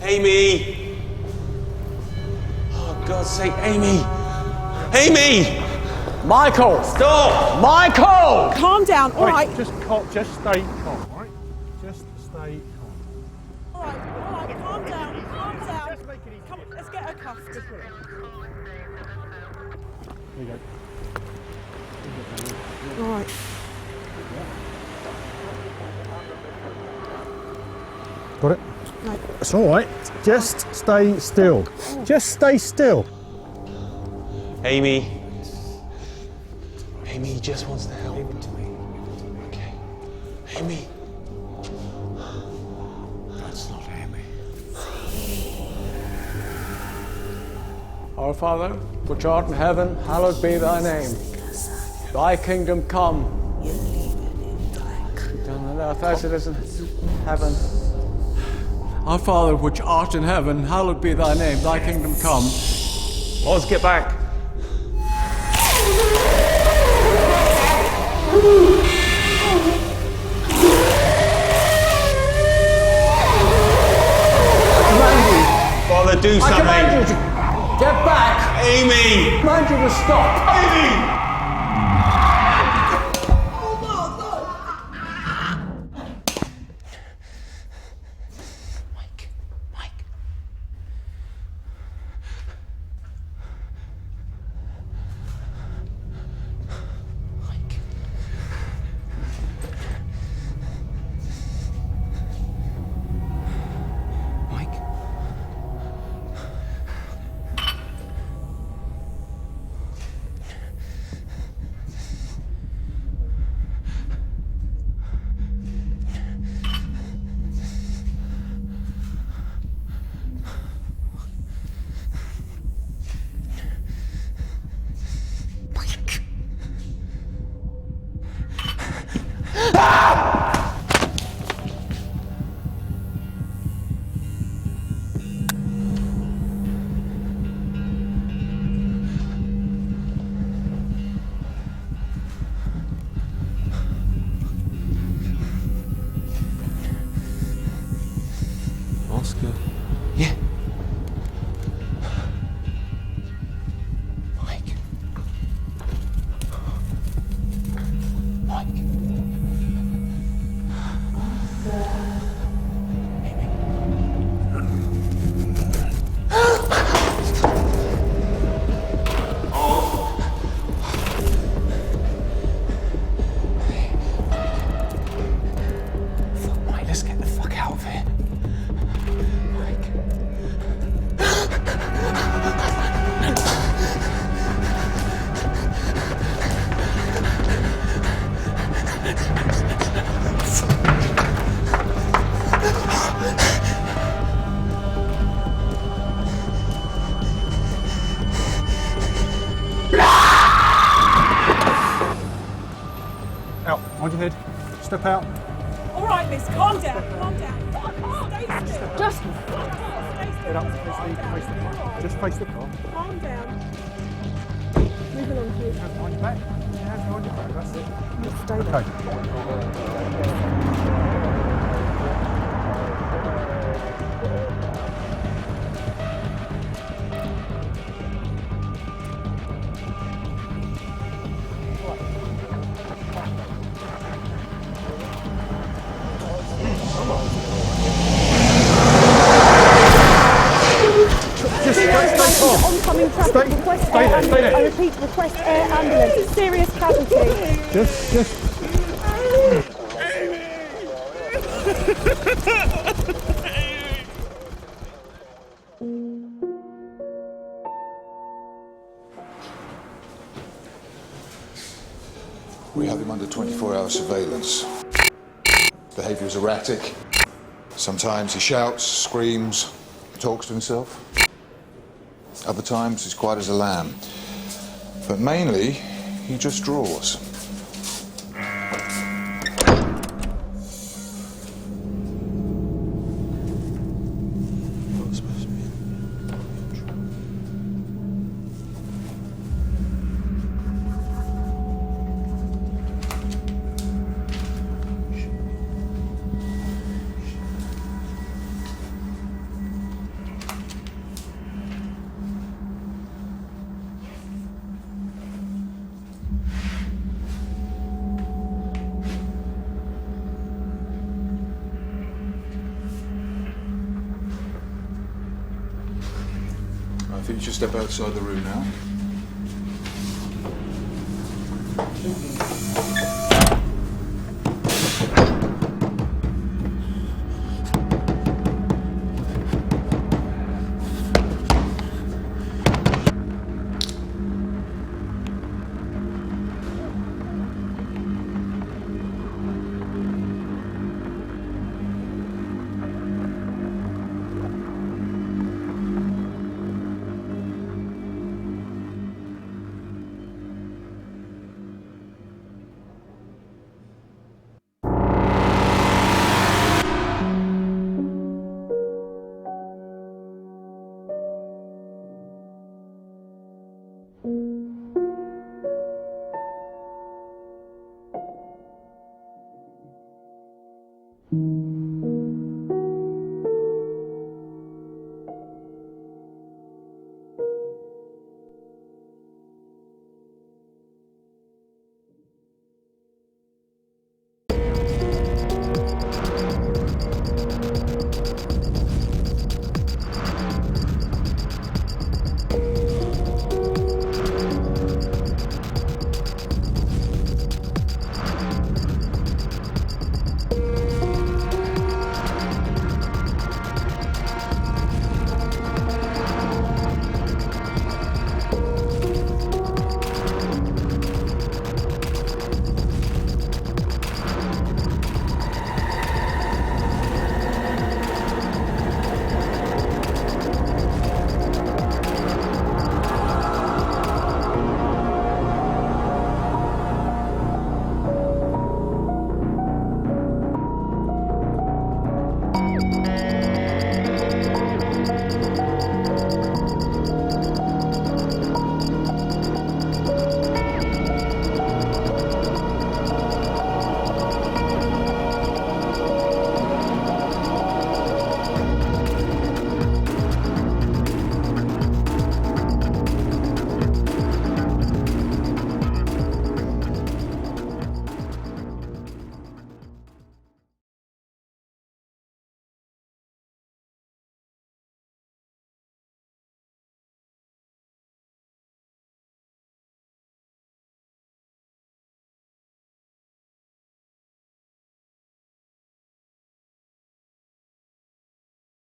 Amy. Oh, God's sake, Amy. Amy. Michael! Stop! Michael! Calm down, all right. Just stay calm, all right? Just stay calm. All right, calm down, calm down. Come on, let's get her cuffed. There you go. All right. Got it? No. It's all right. Just stay still. Just stay still. Amy. Amy, he just wants to help. Leave it to me. Okay. Amy. That's not Amy. Our Father, which art in heaven, hallowed be thy name. Thy kingdom come. Done on earth as it is in heaven. Our Father, which art in heaven, hallowed be thy name. Thy kingdom come. Oz, get back. Father, do something. I command you to get back. Amy. I command you to stop. Amy. Oscar. Yeah. Mike. Mike, let's get the fuck out of here. Out. Mind your head. Step out. All right, miss, calm down, calm down. Stay still. Just stay Head up. Face the car. Just face the car. calm down. Move along, please. Hands behind your back. Hands behind your back. That's it. Just stay there. Oncoming traffic. Request stay air there, stay ambulance. there. I repeat, request air ambulance. Serious casualty. Just. We have him under 24-hour surveillance. Behaviour is erratic. Sometimes he shouts, screams, talks to himself. Other times he's quiet as a lamb. But mainly, he just draws. I think you should step outside the room now.